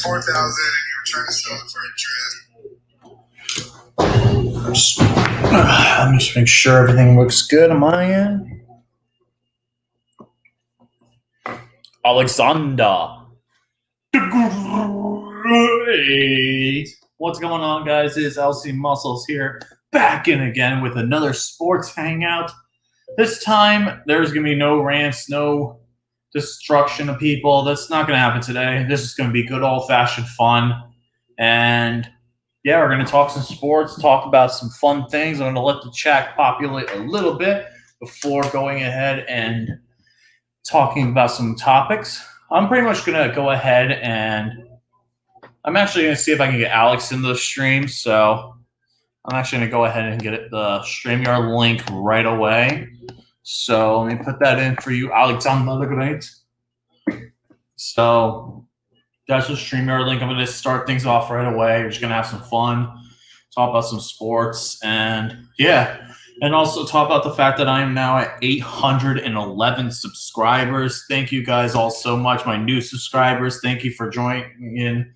4,000 and you were trying to sell it for a trip. Let me just make sure everything looks good on my end. Alexander the Great. What's going on, guys? It's LC Muscles here, back in again with another sports hangout. This time, there's going to be no rants, no destruction of people. That's not going to happen today. This is going to be good old-fashioned fun. And, yeah, we're going to talk some sports, talk about some fun things. I'm going to let the chat populate a little bit before going ahead and talking about some topics. I'm pretty much going to go ahead and I'm actually going to see if I can get Alex in the stream. So I'm actually going to go ahead and get the StreamYard link right away. So let me put that in for you, Alexander the Great. So that's the StreamYard link. I'm going to start things off right away. We're just going to have some fun, talk about some sports, and yeah. And also talk about the fact that I am now at 811 subscribers. Thank you guys all so much. My new subscribers, thank you for joining in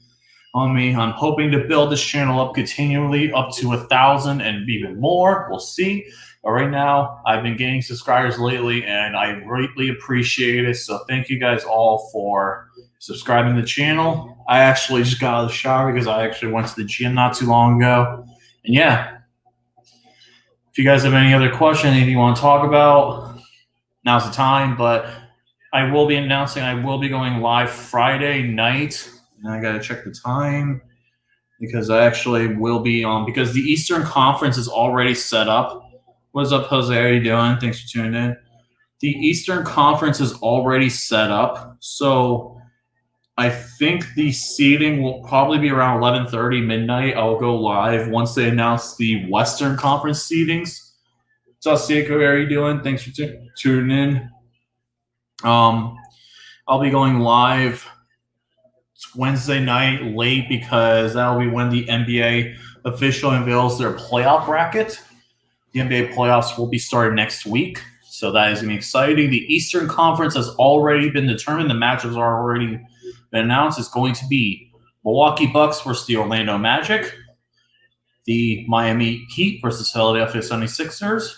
on me. I'm hoping to build this channel up continually up to 1,000 and even more. We'll see. But right now, I've been gaining subscribers lately, and I greatly appreciate it. So thank you guys all for subscribing to the channel. I actually just got out of the shower because I actually went to the gym not too long ago. And yeah. If you guys have any other questions, anything you want to talk about, now's the time. But I will be announcing I will be going live Friday night. And I got to check the time because I actually will be on because the Eastern Conference is already set up. What's up, Jose? How are you doing? Thanks for tuning in. The Eastern Conference is already set up. So I think the seating will probably be around 11:30 midnight. I'll go live once they announce the Western Conference seedings. So, Seiko, how are you doing? Thanks for tuning in. I'll be going live Wednesday night late because that'll be when the NBA officially unveils their playoff bracket. The NBA playoffs will be starting next week, so that is going to be exciting. The Eastern Conference has already been determined. The matchups are already been announced. It's going to be Milwaukee Bucks versus the Orlando Magic, the Miami Heat versus Philadelphia 76ers,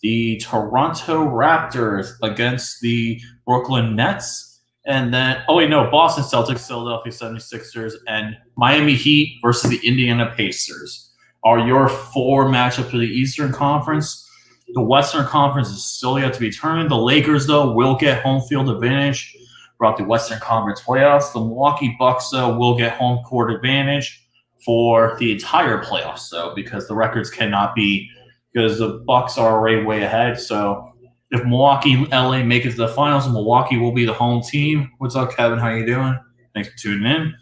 the Toronto Raptors against the Brooklyn Nets, and then, Boston Celtics, Philadelphia 76ers, and Miami Heat versus the Indiana Pacers are your four matchups for the Eastern Conference. The Western Conference is still yet to be determined. The Lakers, though, will get home field advantage throughout the Western Conference playoffs. The Milwaukee Bucks, though, will get home court advantage for the entire playoffs, though, because the records cannot be because the Bucks are already way ahead. So if Milwaukee and LA make it to the finals, Milwaukee will be the home team. What's up, Kevin? How you doing? Thanks for tuning in.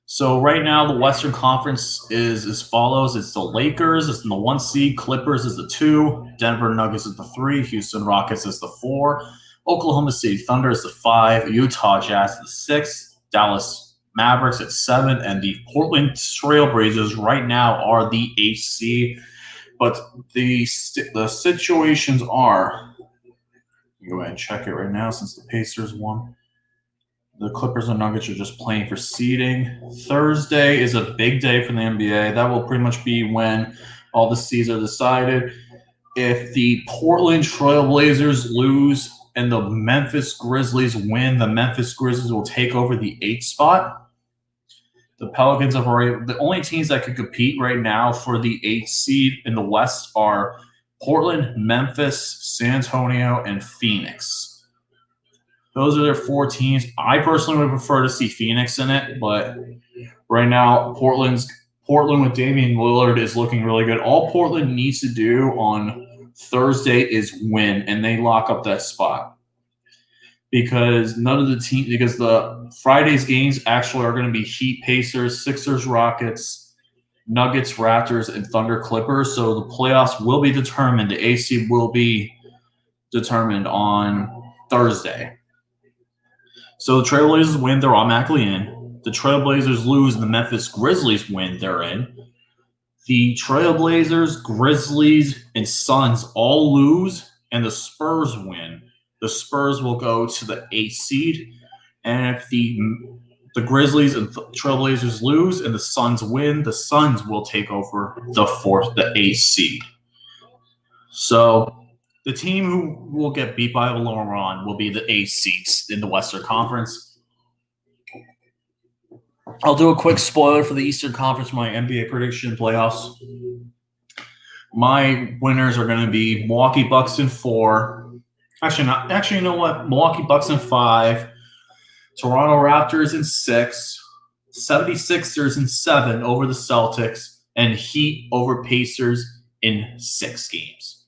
So right now, the Western Conference is as follows. It's the Lakers. It's in the 1 seed. Clippers is the 2. Denver Nuggets is the 3. Houston Rockets is the 4. Oklahoma City Thunder is the 5. Utah Jazz is the 6. Dallas Mavericks at 7. And the Portland Trailblazers right now are the 8th seed. But the situations are – go ahead and check it right now since the Pacers won. The Clippers and Nuggets are just playing for seeding. Thursday is a big day for the NBA. That will pretty much be when all the seeds are decided. If the Portland Trailblazers lose and the Memphis Grizzlies win, the Memphis Grizzlies will take over the 8th spot. The Pelicans have already – the only teams that could compete right now for the 8th seed in the West are Portland, Memphis, San Antonio, and Phoenix. Those are their 4 teams. I personally would prefer to see Phoenix in it, but right now Portland with Damian Lillard is looking really good. All Portland needs to do on Thursday is win, and they lock up that spot. Because the Friday's games actually are going to be Heat, Pacers, Sixers, Rockets, Nuggets, Raptors, and Thunder, Clippers. So the playoffs will be determined. The AC will be determined on Thursday. So the Trailblazers win, they're automatically in. The Trailblazers lose, and the Memphis Grizzlies win, they're in. The Trailblazers, Grizzlies, and Suns all lose, and the Spurs win. The Spurs will go to the 8th seed, And if the Grizzlies and Trailblazers lose and the Suns win, the Suns will take over the 8th seed. So the team who will get beat by LeBron will be the 8th seeds in the Western Conference. I'll do a quick spoiler for the Eastern Conference, my NBA prediction playoffs. My winners are going to be Milwaukee Bucks in 4. Actually, not. Actually, you know what? Milwaukee Bucks in 5. Toronto Raptors in 6. 76ers in 7 over the Celtics. And Heat over Pacers in 6 games.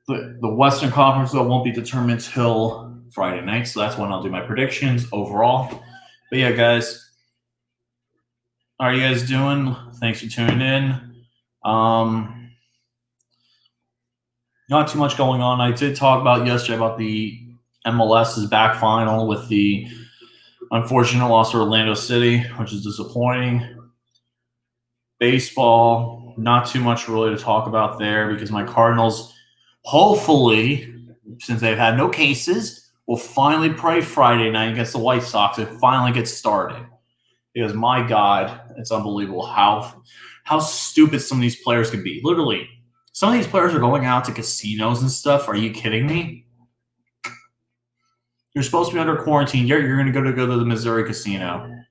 The Western Conference, though, won't be determined until Friday night. So that's when I'll do my predictions overall. But yeah, guys. How are you guys doing? Thanks for tuning in. Not too much going on. I did talk about yesterday about the MLS's back final with the unfortunate loss to Orlando City, which is disappointing. Baseball, not too much really to talk about there because my Cardinals, hopefully, since they've had no cases, will finally play Friday night against the White Sox and finally get started. Because my God, it's unbelievable how stupid some of these players can be. Literally, some of these players are going out to casinos and stuff. Are you kidding me? You're supposed to be under quarantine. You're going to go to the Missouri casino.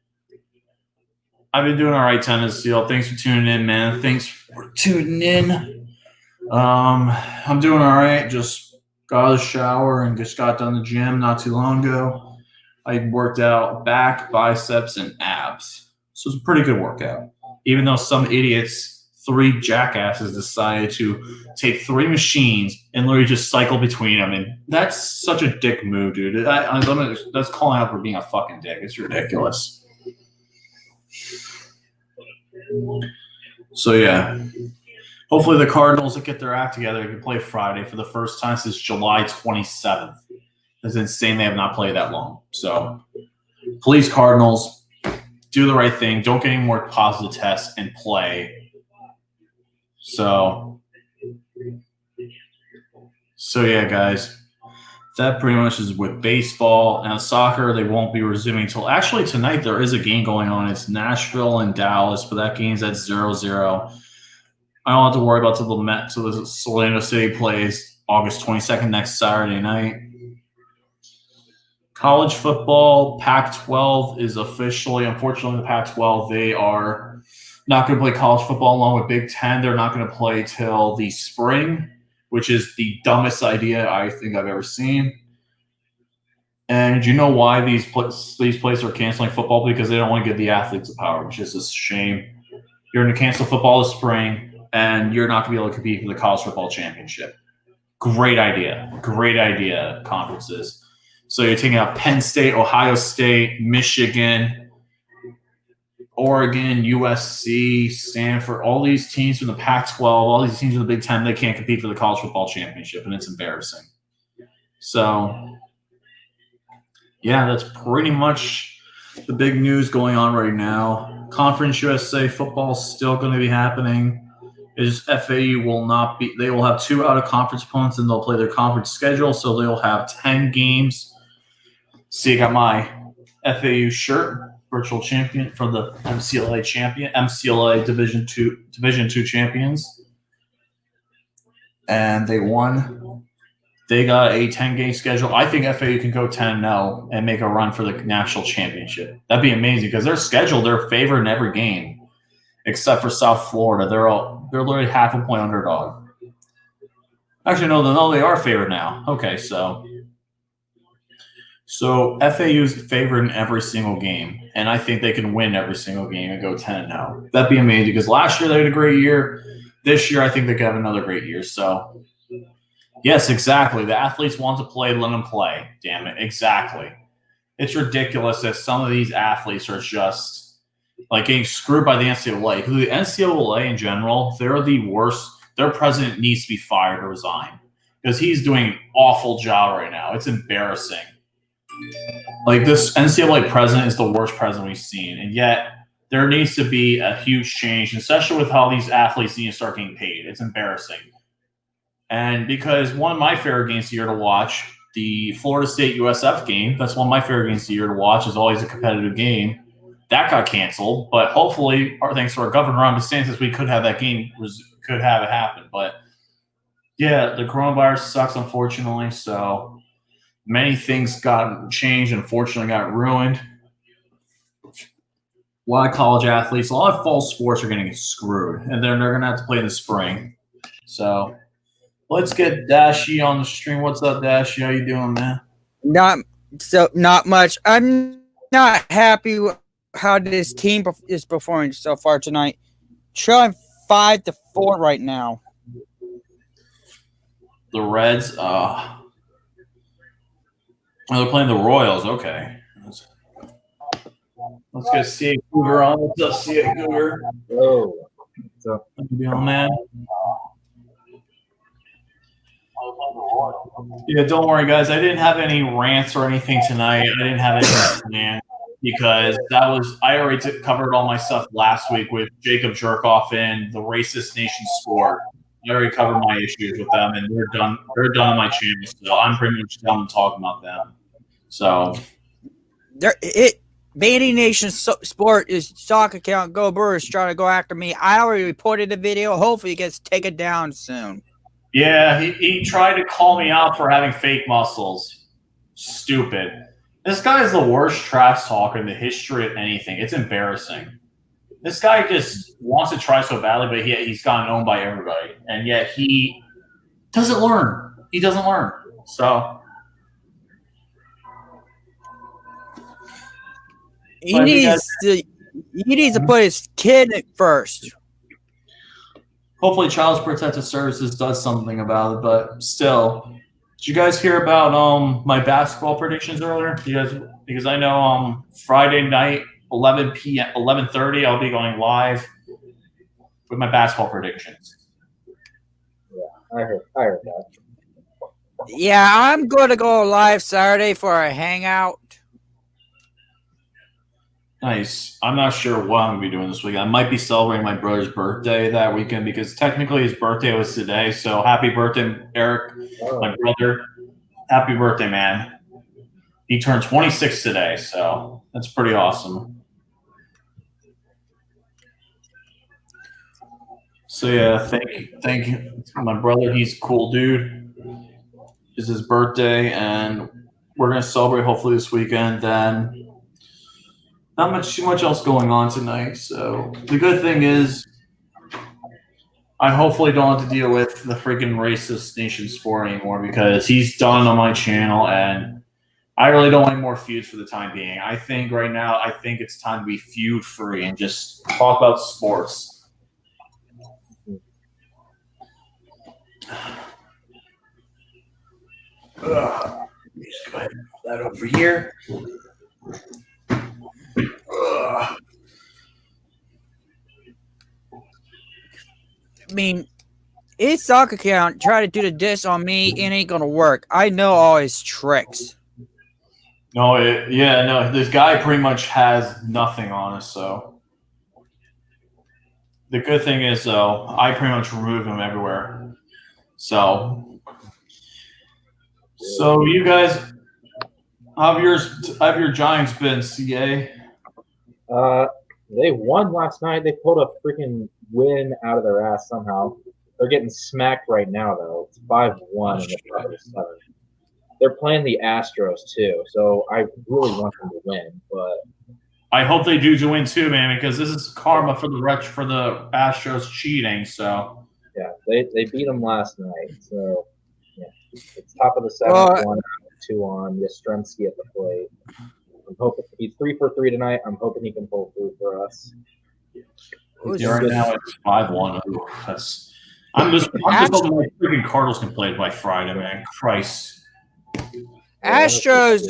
I've been doing all right, Tennis Seal. Thanks for tuning in, man. Thanks for tuning in. I'm doing all right. Just got out of the shower and just got done the gym not too long ago. I worked out back, biceps, and abs. So it's a pretty good workout. Even though some idiots, 3 jackasses, decided to take 3 machines and literally just cycle between them. And that's such a dick move, dude. That's calling out for being a fucking dick. It's ridiculous. So, yeah. Hopefully the Cardinals will get their act together and can play Friday for the first time since July 27th. It's insane they have not played that long. So, please, Cardinals, do the right thing. Don't get any more positive tests and play. So yeah, guys. That pretty much is with baseball. And soccer, they won't be resuming until – actually, tonight there is a game going on. It's Nashville and Dallas, but that game's at 0-0. I don't have to worry about till the Orlando City plays August 22nd next Saturday night. College football, Pac-12 is officially, unfortunately, the Pac-12, they are not going to play college football along with Big Ten. They're not going to play till the spring, which is the dumbest idea I think I've ever seen. And you know why these places are canceling football? Because they don't want to give the athletes the power, which is a shame. You're going to cancel football this spring, and you're not going to be able to compete for the college football championship. Great idea. Great idea, conferences. So you're taking out Penn State, Ohio State, Michigan, Oregon, USC, Stanford, all these teams from the Pac-12, all these teams from the Big Ten, they can't compete for the college football championship, and it's embarrassing. So, yeah, that's pretty much the big news going on right now. Conference USA football is still going to be happening. FAU will not be – they will have 2 out-of-conference opponents, and they'll play their conference schedule, so they'll have 10 games. See, I got my FAU shirt, virtual champion from the MCLA Division II champions, and they won. They got a 10-game schedule. I think FAU can go 10-0 and make a run for the national championship. That'd be amazing because their schedule, they're favored in every game, except for South Florida. They're literally half a point underdog. Actually, no, they are favored now. Okay, so FAU's favored in every single game, and I think they can win every single game and go 10-0. That'd be amazing because last year they had a great year. This year, I think they could have another great year. So, yes, exactly. The athletes want to play, let them play. Damn it, exactly. It's ridiculous that some of these athletes are just like getting screwed by the NCAA. The NCAA in general, they're the worst. Their president needs to be fired or resign because he's doing an awful job right now. It's embarrassing. Like, this NCAA president is the worst president we've seen, and yet there needs to be a huge change, especially with how these athletes need to start getting paid. It's embarrassing. And because one of my favorite games here to watch, the Florida State USF game. That's one of my favorite games of the year to watch. Is always a competitive game. That got canceled, but hopefully, thanks to our governor Ron DeSantis, we could have that game, could have it happen. But yeah, the coronavirus sucks, unfortunately. So many things got changed, unfortunately, got ruined. A lot of college athletes, a lot of fall sports are going to get screwed, and then they're going to have to play in the spring. So let's get Dashy on the stream. What's up, Dashy? How you doing, man? Not much. I'm not happy with how this team is performing so far tonight. Trailing 5-4 right now. The Reds, they're playing the Royals. Okay. Let's get C.A. Cougar on. What's up, C.A. Cougar? Hello. What's up? How you doing, man? Yeah, don't worry, guys. I didn't have any rants or anything tonight. I didn't have anything planned because I already covered all my stuff last week with Jacob Jerkoff and the Racist Nation Sport. I already covered my issues with them, and they're done. They're done on my channel, so I'm pretty much done talking about them. So, Vandy Nation Sport is stock account. Go Brewers trying to go after me. I already reported the video. Hopefully, it gets taken down soon. Yeah, he tried to call me out for having fake muscles. Stupid. This guy is the worst trash talker in the history of anything. It's embarrassing. This guy just wants to try so badly, but he's gotten owned by everybody. And yet he doesn't learn. He doesn't learn. So he needs to put his kid first. Hopefully Child Protective Services does something about it, but still. Did you guys hear about my basketball predictions earlier? Because I know Friday night, 11 p.m., 11:30, I'll be going live with my basketball predictions. Yeah, I heard that. Yeah, I'm going to go live Saturday for a hangout. Nice. I'm not sure what I'm going to be doing this weekend. I might be celebrating my brother's birthday that weekend because technically his birthday was today. So happy birthday, Eric, my brother. Happy birthday, man. He turned 26 today, so that's pretty awesome. So yeah, thank you. My brother, he's a cool dude. It's his birthday, and we're going to celebrate hopefully this weekend. Then not too much else going on tonight. So the good thing is I hopefully don't have to deal with the freaking Racist Nation Sport anymore because he's done on my channel, and I really don't want any more feuds for the time being. I think right now, it's time to be feud free and just talk about sports. Just go ahead and put that over here. I mean, his stock account try to do the diss on me, it ain't gonna work. I know all his tricks. No, this guy pretty much has nothing on us. So the good thing is, though, I pretty much remove him everywhere. So you guys, how have your Giants been, CA? They won last night. They pulled a freaking win out of their ass somehow. They're getting smacked right now, though. It's 5-1 in the top of the 7th. They're playing the Astros too, so I really want them to win. But I hope they do win too, man, because this is karma for the Astros cheating. So yeah, they beat them last night. So yeah, it's top of the 7th, 1-2 on Yastrzemski at the plate. I'm hoping he's 3 for 3 tonight. I'm hoping he can pull through for us. Yeah, right now it's 5-1. I'm just hoping my freaking Cardinals can play by Friday, man. Christ. Astros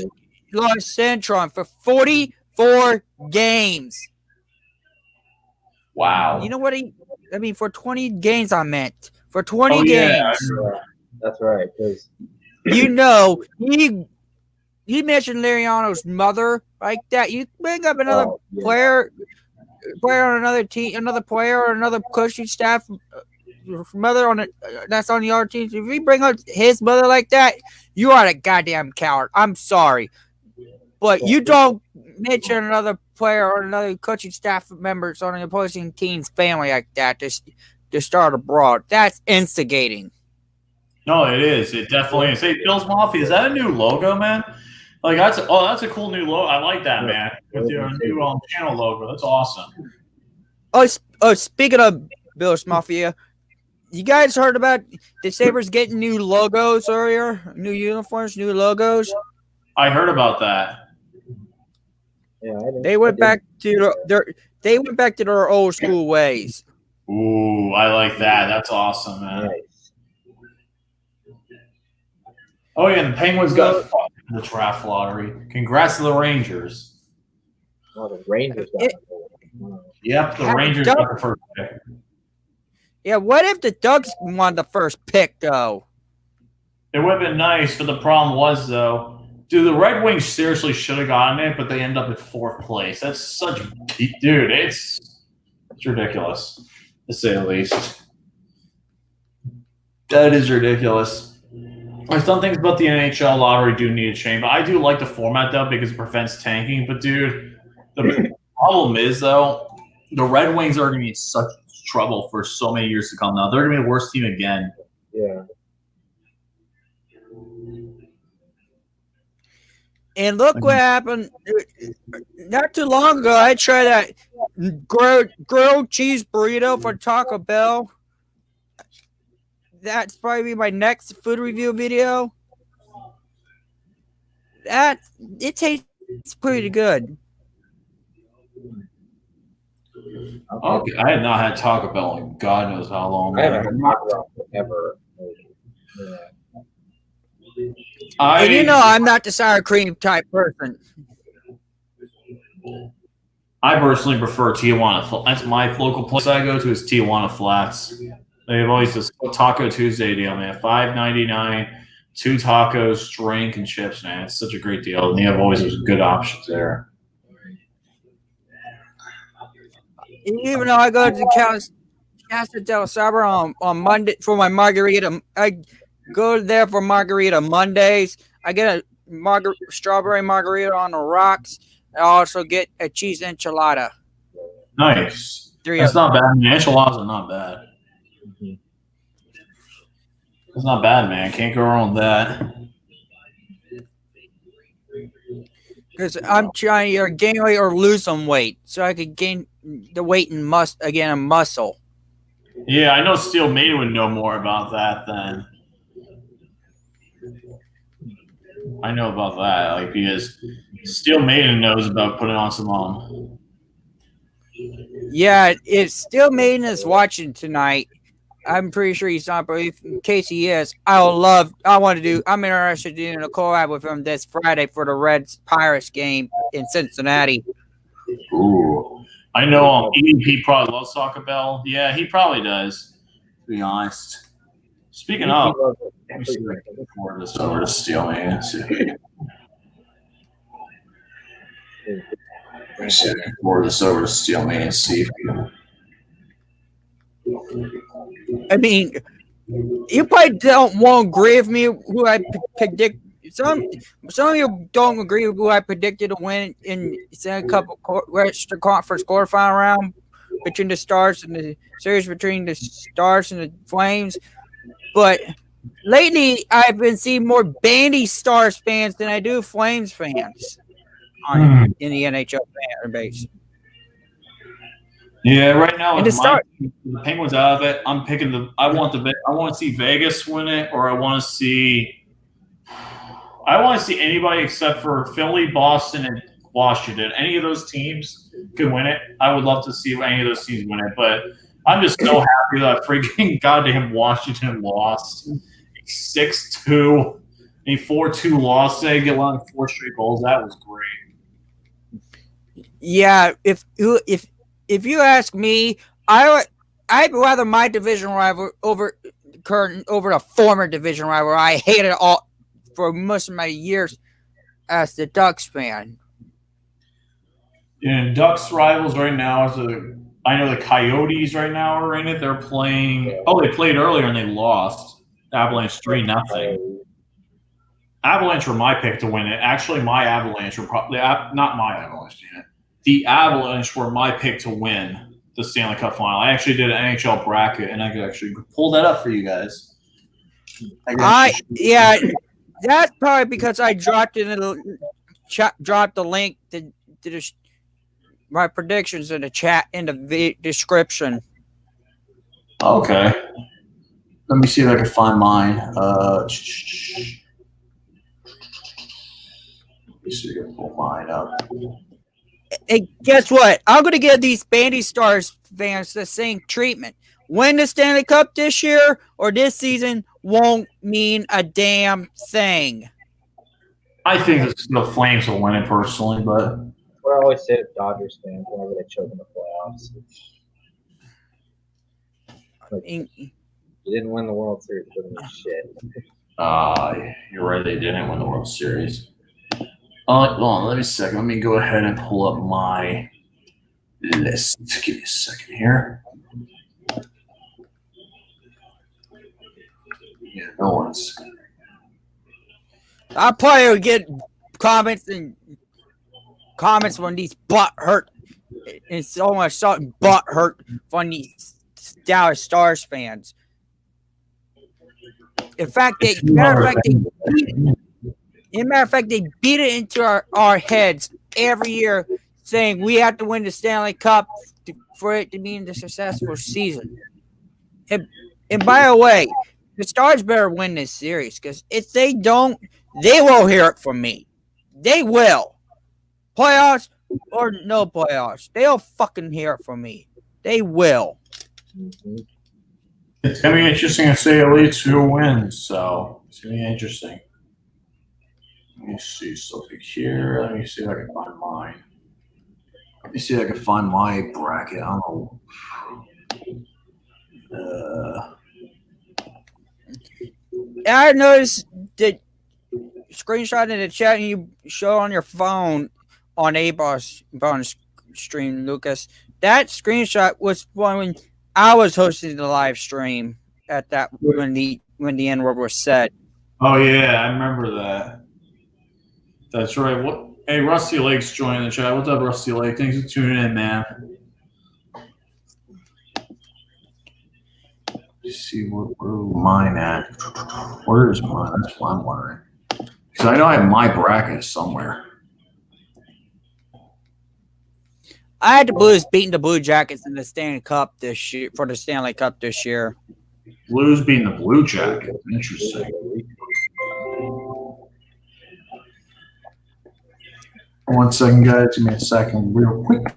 lost Centron for 44 games. Wow. You know what for 20 games I meant. For 20 games. Yeah, that's right. Because he mentioned Liriano's mother like that. You bring up another player on another team, another player or another coaching staff mother on that's on the other team, if you bring up his mother like that, you are a goddamn coward. I'm sorry, but you don't mention another player or another coaching staff members on the opposing team's family like that to start abroad. That's instigating. No, it is. It definitely is. Hey, Bill's Mafia, is that a new logo, man? Like that's a cool new logo. I like that, man. With your new channel logo, that's awesome. Speaking of Bill's Mafia, you guys heard about the Sabres getting new logos earlier? New uniforms, new logos? I heard about that. Yeah, they went back to their old school ways. Ooh, I like that. That's awesome, man. Nice. Oh yeah, and the Penguins got fucked in the draft lottery. Congrats to the Rangers. Oh, the Rangers got Yep, the Rangers got the first pick. Yeah, what if the Ducks won the first pick, though? It would have been nice, but the problem was, though, dude, the Red Wings seriously should have gotten it, but they end up at 4th place. That's such – dude, it's ridiculous, to say the least. That is ridiculous. Some things about the NHL lottery do need to change, but I do like the format, though, because it prevents tanking. But, dude, the problem is, though, the Red Wings are going to be in such trouble for so many years to come now. They're going to be the worst team again. Yeah. And look what happened. Not too long ago, I tried that grilled cheese burrito for Taco Bell. That's probably my next food review video. It tastes pretty good. Okay, I have not had Taco Bell in God knows how long. I haven't had Taco Bell ever. Yeah. And you know I'm not the sour cream type person. I personally prefer Tijuana. That's my local place I go to is Tijuana Flats. They have always this Taco Tuesday deal, man. $5.99, 2 tacos, drink, and chips, man. It's such a great deal, and they have always those good options there. Even though I go to Casa del Sabor on Monday for my margarita, I go there for margarita Mondays. I get a strawberry margarita on the rocks. I also get a cheese enchilada. Nice. That's not bad. I mean, enchiladas are not bad. It's not bad, man. Can't go wrong with that. Because I'm trying to either gain weight or lose some weight, so I could gain the weight and muscle. Yeah, I know Steel Maiden would know more about that than I know about that. Like because Steel Maiden knows about putting on some Yeah, if Steel Maiden is watching tonight, I'm pretty sure he's not, but in case he is, I'm interested in doing a collab with him this Friday for the Reds Pirates game in Cincinnati. Ooh. I know EVP probably loves Taco Bell. Yeah, he probably does, to be honest. Speaking of, let me see if I can forward this over to Steel Maiden. Let me see if I can forward this over to Steel Maiden and see if we can. I mean, you probably won't agree with me who I predict. Some of you don't agree with who I predicted to win in a couple Western Conference quarterfinal round between the Stars and the series between the Stars and the Flames. But lately, I've been seeing more Bandy Stars fans than I do Flames fans in the NHL fan base. Yeah, right now and the Penguins out of it. I'm picking I want to see Vegas win it, or I want to see anybody except for Philly, Boston, and Washington. Any of those teams could win it. I would love to see any of those teams win it, but I'm just so happy that freaking goddamn Washington lost 6-2, a 4-2 loss. They get allowing 4 straight goals. That was great. Yeah, if you ask me, I'd rather my division rival over the former division rival I hated all for most of my years as the Ducks fan. And Ducks rivals right now is I know the Coyotes right now are in it. They're playing. Oh, they played earlier and they lost. Avalanche 3-0. Avalanche were my pick to win it. Actually, my Avalanche were probably not my Avalanche. The Avalanche were my pick to win the Stanley Cup final. I actually did an NHL bracket, and I could actually pull that up for you guys. Yeah, that's probably because I dropped dropped the link to my predictions in the chat in the description. Okay. Let me see if I can find mine. Let me see if I can pull mine up. Hey, guess what? I'm going to give these Bandy Stars fans the same treatment. Win the Stanley Cup this year or this season won't mean a damn thing. I think the Flames will win it personally, but what I always say to Dodgers fans whenever they choke in the playoffs. You didn't win the World Series, doesn't mean shit. You're right. They didn't win the World Series. Hold on. Let me a second. Let me go ahead and pull up my list. Give me a second here. Yeah, no one's. I'll probably get comments when these butt hurt. It's so much butt hurt from these Dallas Stars fans. In fact, they beat it into our heads every year, saying we have to win the Stanley Cup for it to be in the successful season. And by the way, the Stars better win this series, because if they don't, they will hear it from me. They will. Playoffs or no playoffs, they'll fucking hear it from me. They will. It's going to be interesting to see at least who wins, so it's going to be interesting. Let me see something here. Let me see if I can find mine. Let me see if I can find my bracket. I don't know. I noticed that screenshot in the chat and you show on your phone on A-Boss stream, Lucas. That screenshot was when I was hosting the live stream at that when the N-word was said. Oh yeah, I remember that. That's right. Hey, Rusty Lake's joining the chat. What's up, Rusty Lake? Thanks for tuning in, man. Let's see where mine at. Where is mine? That's what I'm wondering. Because I know I have my bracket somewhere. I had the Blues beating the Blue Jackets in the Stanley Cup this year for the Stanley Cup this year. Blues beating the Blue Jackets. Interesting. One second, guys. Give me a second, real quick.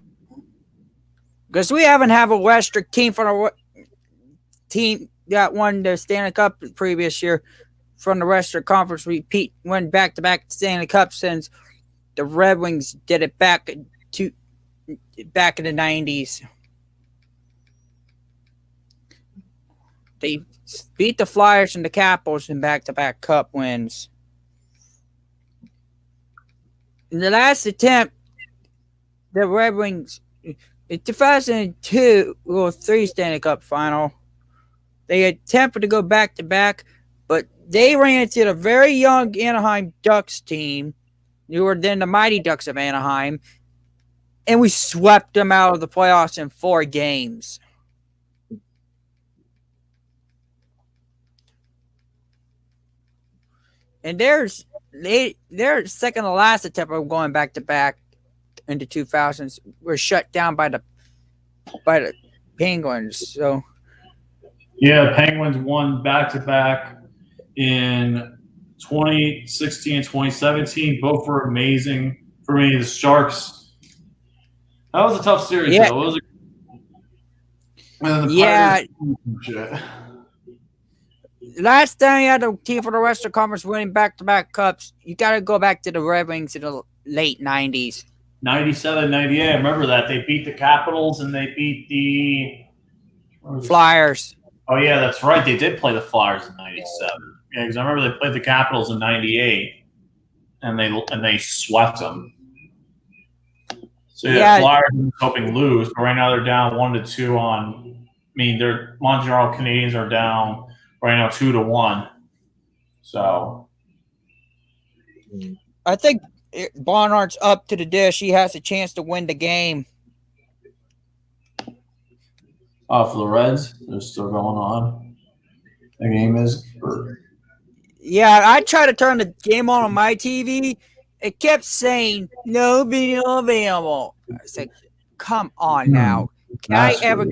Because we haven't had a Western team from a team that won the Stanley Cup the previous year from the Western Conference repeat won back-to-back Stanley Cup since the Red Wings did it back in the 90s. They beat the Flyers and the Capitals in back-to-back Cup wins. In the last attempt, the Red Wings in 2002 or 3 Stanley Cup final, they attempted to go back-to-back, but they ran into the very young Anaheim Ducks team, who were then the Mighty Ducks of Anaheim, and we swept them out of the playoffs in 4 games. And their second to last attempt of going back-to-back in the 2000s were shut down by the Penguins. So yeah, Penguins won back-to-back in 2016 and 2017. Both were amazing for me. The Sharks. That was a tough series, though. It was last time you had a team for the Western Conference winning back-to-back cups, you got to go back to the Red Wings in the late 90s. 97, 98. I remember that. They beat the Capitals and they beat the Flyers. Oh, yeah, that's right. They did play the Flyers in 97. Yeah, because I remember they played the Capitals in 98, and they swept them. So yeah, Flyers are hoping lose, but right now they're down 1-2 on. I mean, their Montreal Canadiens are down right now 2-1. So I think Barnhart's up to the dish. He has a chance to win the game. for the Reds, they're still going on. The game is. Yeah, I tried to turn the game on my TV. It kept saying no video available. I said, "Come on now, can I ever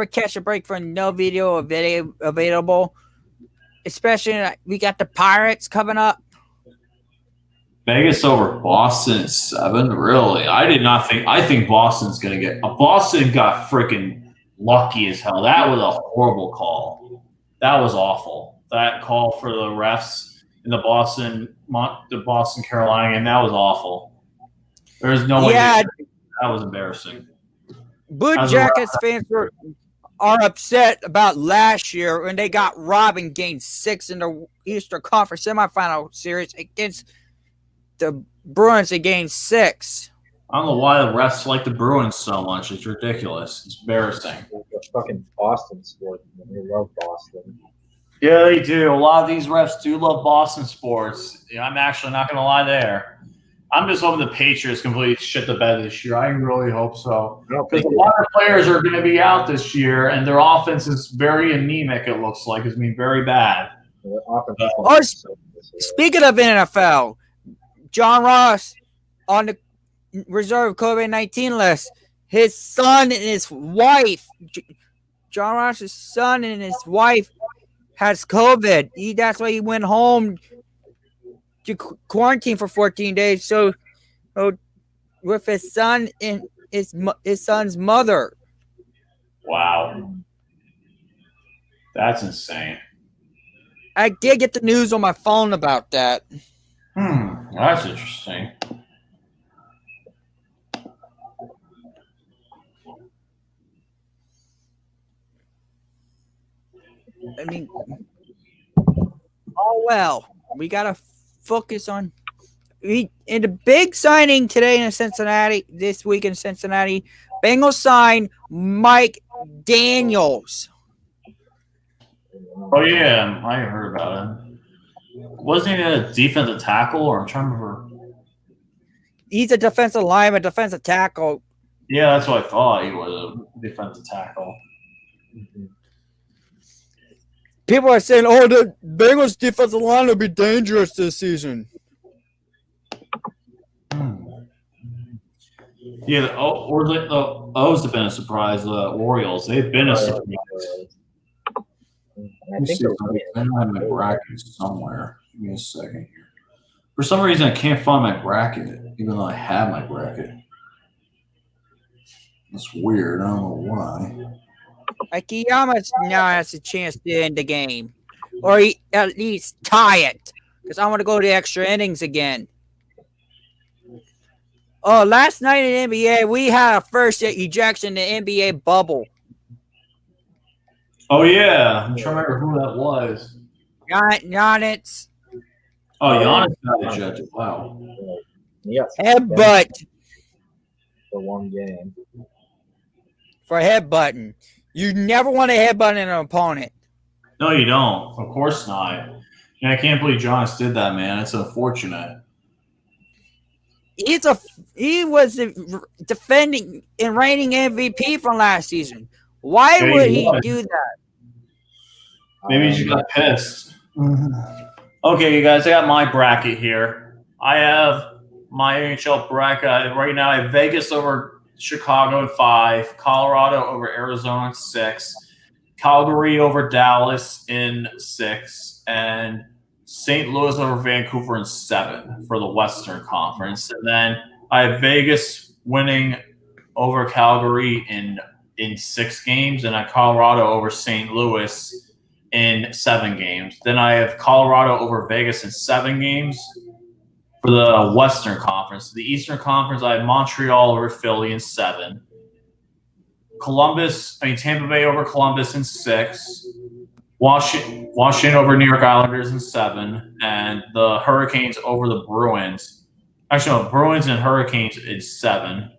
catch a break for no video available? Especially we got the Pirates coming up." Vegas over Boston at 7. Really, I did not think. I think Boston's gonna get. Boston got freaking lucky as hell. That was a horrible call. That was awful. That call for the refs in the Boston Carolina game, that was awful. There's no way. That was embarrassing. Blue Jackets fans are upset about last year when they got robbed in Game 6 in the Eastern Conference semifinal series against the Bruins in Game 6. I don't know why the refs like the Bruins so much. It's ridiculous. It's embarrassing. It's fucking Boston sports. They love Boston. Yeah, they do. A lot of these refs do love Boston sports. Yeah, I'm actually not going to lie there. I'm just hoping the Patriots completely shit the bed this year. I really hope so. Because a lot of players are going to be out this year, and their offense is very anemic, it looks like. It's been very bad. Speaking of NFL, John Ross on the reserve COVID-19 list. His son and his wife, John Ross's son and his wife, has COVID. That's why he went home to quarantine for 14 days. So with his son and his son's mother. Wow. That's insane. I did get the news on my phone about that. That's interesting. I mean, oh well. We gotta focus on in the big signing today in Cincinnati. This week in Cincinnati, Bengals signed Mike Daniels. Oh yeah, I heard about it. Wasn't he a defensive tackle, or I'm trying to remember? He's a defensive lineman, defensive tackle. Yeah, that's what I thought. He was a defensive tackle. People are saying, "Oh, the Bengals defensive line will be dangerous this season." Yeah, the O's have been a surprise. The Orioles, they've been a surprise. I don't have my bracket somewhere. Give me a second here. For some reason, I can't find my bracket, even though I have my bracket. That's weird. I don't know why. Akiyama now has a chance to end the game, or at least tie it, because I want to go to extra innings again. Oh, last night in NBA, we had a first ejection in the NBA bubble. Oh yeah, I'm trying to remember who that was. Giannis. Oh, Giannis got ejected. Wow. Yes. Headbutt. For one game. For headbutting. You never want to headbutt an opponent. No, you don't. Of course not. Yeah, I can't believe Giannis did that, man. It's unfortunate. He was defending and reigning MVP from last season. Why would he do that? Maybe he just got pissed. Okay, you guys, I got my bracket here. I have my NHL bracket. Right now, I have Vegas over Chicago at 5, Colorado over Arizona at 6, Calgary over Dallas in 6, and St. Louis over Vancouver in 7 for the Western Conference. And then I have Vegas winning over Calgary in 6 games, and I have Colorado over St. Louis in 7 games. Then I have Colorado over Vegas in 7 games for the Western Conference. The Eastern Conference, I have Montreal over Philly in 7. Tampa Bay over Columbus in 6. Washington over New York Islanders in 7. And the Hurricanes over the Bruins. Actually, no, Bruins and Hurricanes is 7.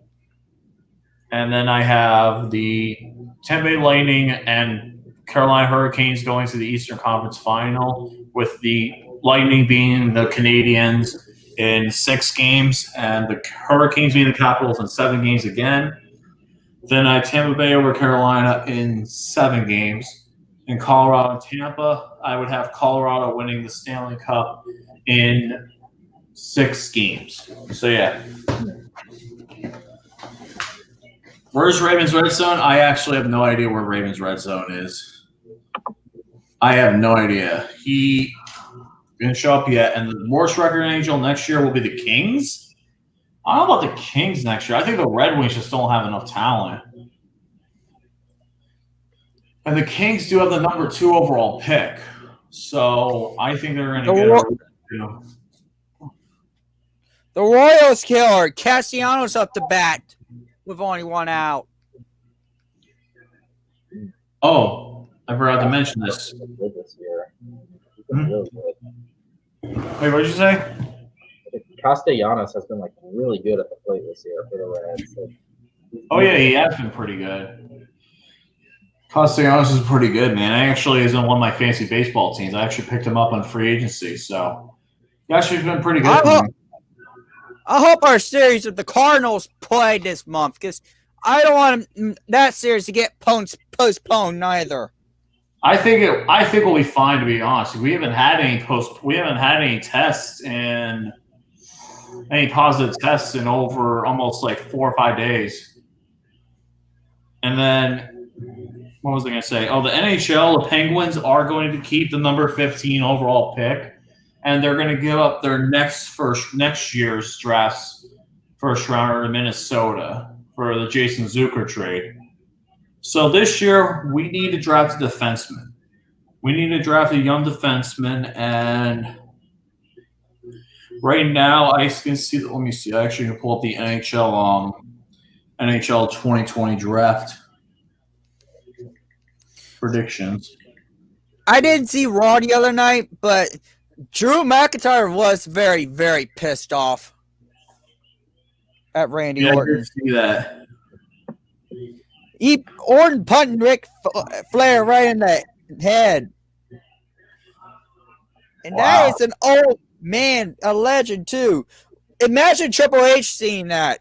And then I have the Tampa Bay Lightning and Carolina Hurricanes going to the Eastern Conference Final, with the Lightning being the Canadiens in 6 games and the Hurricanes being the Capitals in 7 games again. Then I have Tampa Bay over Carolina in 7 games. In Colorado and Tampa, I would have Colorado winning the Stanley Cup in 6 games. So, yeah. Where's Ravens Red Zone? I actually have no idea where Ravens Red Zone is. I have no idea. He didn't show up yet. And the worst record in NHL next year will be the Kings. I don't know about the Kings next year. I think the Red Wings just don't have enough talent. And the Kings do have the number 2 overall pick. So I think they're going to get the Royals killer. Castellanos up to bat with only 1 out. Oh, I forgot to mention this. This year. Wait, what did you say? Castellanos has been like really good at the plate this year for the Reds. Oh yeah, he has been pretty good. Castellanos is pretty good, man. I actually is on one of my fantasy baseball teams. I actually picked him up on free agency, so he actually has been pretty good. I hope our series with the Cardinals play this month, because I don't want that series to get postponed neither. I think we'll be fine, to be honest. We haven't had any tests in any positive tests in over almost like 4 or 5 days. And then what was I going to say? Oh, the NHL, the Penguins are going to keep the number 15 overall pick, and they're going to give up their next year's draft's first rounder to Minnesota for the Jason Zucker trade. So this year, we need to draft a defenseman. We need to draft a young defenseman, and right now I can see. Let me see. I actually can pull up the NHL 2020 draft predictions. I didn't see Raw the other night, but Drew McIntyre was very, very pissed off at Randy Orton. I did see that. Orton punting Ric Flair right in the head. And that is an old man, a legend too. Imagine Triple H seeing that.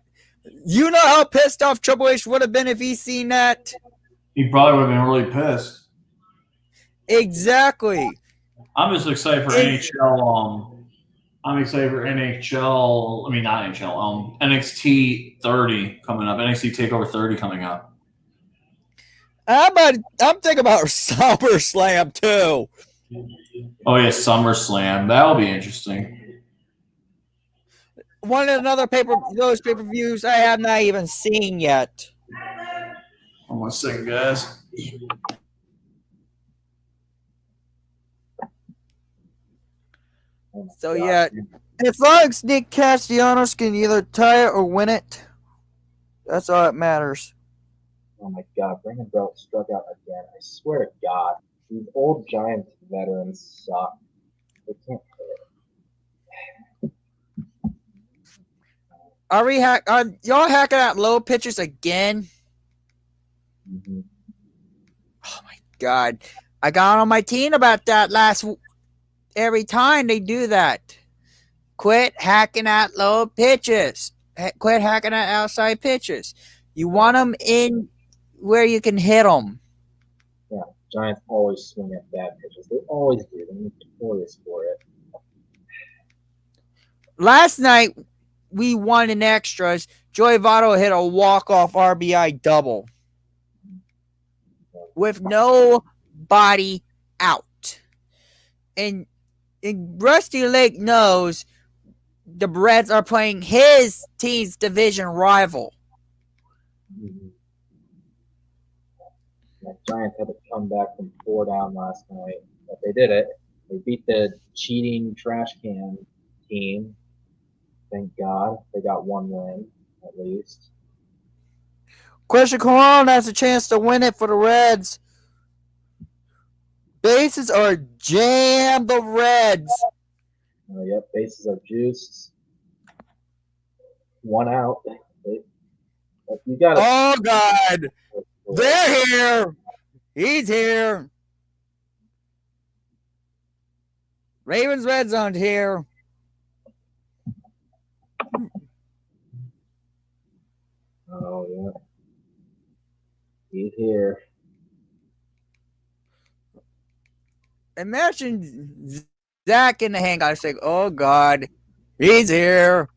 You know how pissed off Triple H would have been if he seen that? He probably would have been really pissed. Exactly. I'm just excited for NHL. I'm excited for NHL. I mean, not NHL. NXT 30 coming up. NXT Takeover 30 coming up. I'm thinking about SummerSlam too. Oh yeah, SummerSlam. That'll be interesting. Those pay-per-views I have not even seen yet. Hold on 1 second, guys. So yeah, as long as Nick Castellanos can either tie it or win it, that's all that matters. Oh my God, Brandon Belt struck out again. I swear to God, these old Giants veterans suck. They can't hit. Are y'all hacking out low pitches again? Mm-hmm. Oh my God, I got on my team about that every time they do that. Quit hacking at low pitches. Quit hacking at outside pitches. You want them in where you can hit them. Yeah, Giants always swing at bad pitches. They always do. They're notorious for it. Last night, we won in extras. Joey Votto hit a walk-off RBI double with nobody out. And Rusty Lake knows the Reds are playing his team's division rival. Mm-hmm. The Giants had to come back from 4 down last night, but they did it. They beat the cheating trash can team. Thank God they got 1 win at least. Christian Colon has a chance to win it for the Reds. Bases are jammed, the Reds. Yep, bases are juiced. one out. You got Oh God, they're here. He's here. Ravens red zone's here. Oh yeah, he's here. Imagine Zach in the hangout. It's like, oh God, he's here.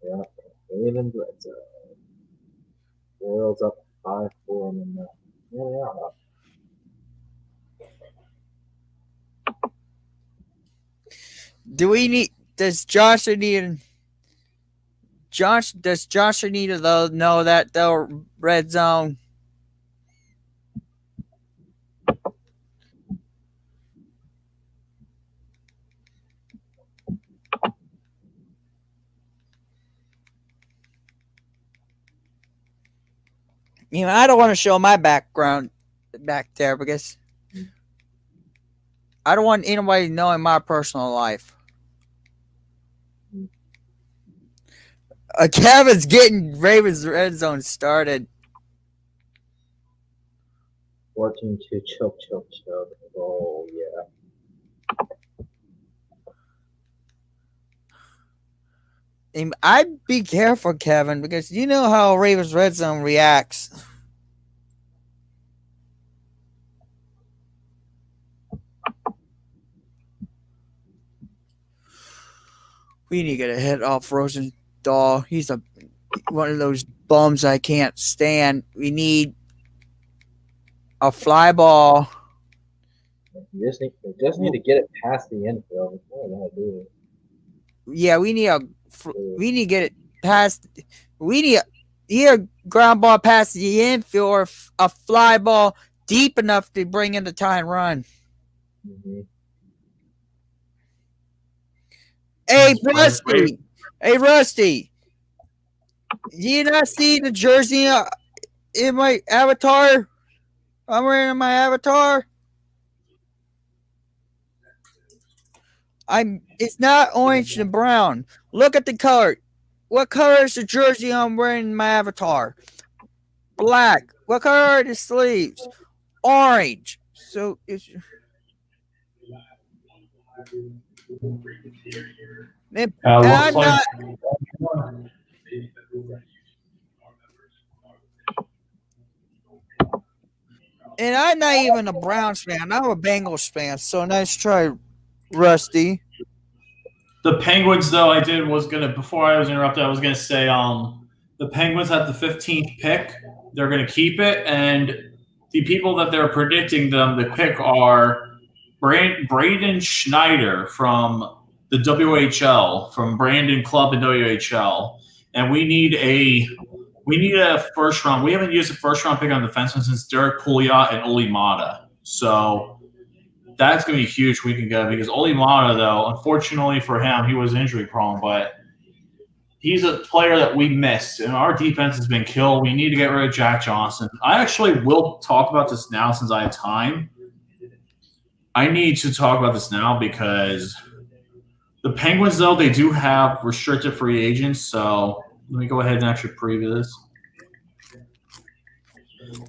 Yeah, Ravens red zone. Royals up 5-4 and then yeah, they are up. Does Josh need to know that the red zone? You know, I don't want to show my background back there because I don't want anybody knowing my personal life. Kevin's getting Ravens red zone started. 14-2, choke. Oh yeah. I'd be careful, Kevin, because you know how Ravens red zone reacts. We need to get a hit off Rosendahl. He's one of those bums I can't stand. We need a fly ball. You just need to get it past the infield. That's all I gotta do. Yeah, we need to get it past. We need a ground ball past the infield or a fly ball deep enough to bring in the tie and run. Mm-hmm. Hey, Rusty. Hey, Rusty. Do you not see the jersey in my avatar? I'm wearing my avatar. It's not orange and brown. Look at the color. What color is the jersey I'm wearing in my avatar? Black. What color are the sleeves? Orange. So it's and I'm not even a Browns fan. I'm a Bengals fan. So nice try, Rusty. The Penguins, though, before I was interrupted, I was gonna say, the Penguins had the 15th pick. They're gonna keep it, and the people that they're predicting them to pick are Braden Schneider from the WHL, from Brandon Club in WHL, and we need a first round. We haven't used a first round pick on defenseman since Derek Pouliot and Oli Mata. So that's going to be huge we can get because Oli Mata, though, unfortunately for him, he was injury prone, but he's a player that we missed, and our defense has been killed. We need to get rid of Jack Johnson. I actually will talk about this now since I have time. I need to talk about this now because the Penguins, though, they do have restricted free agents, so let me go ahead and actually preview this.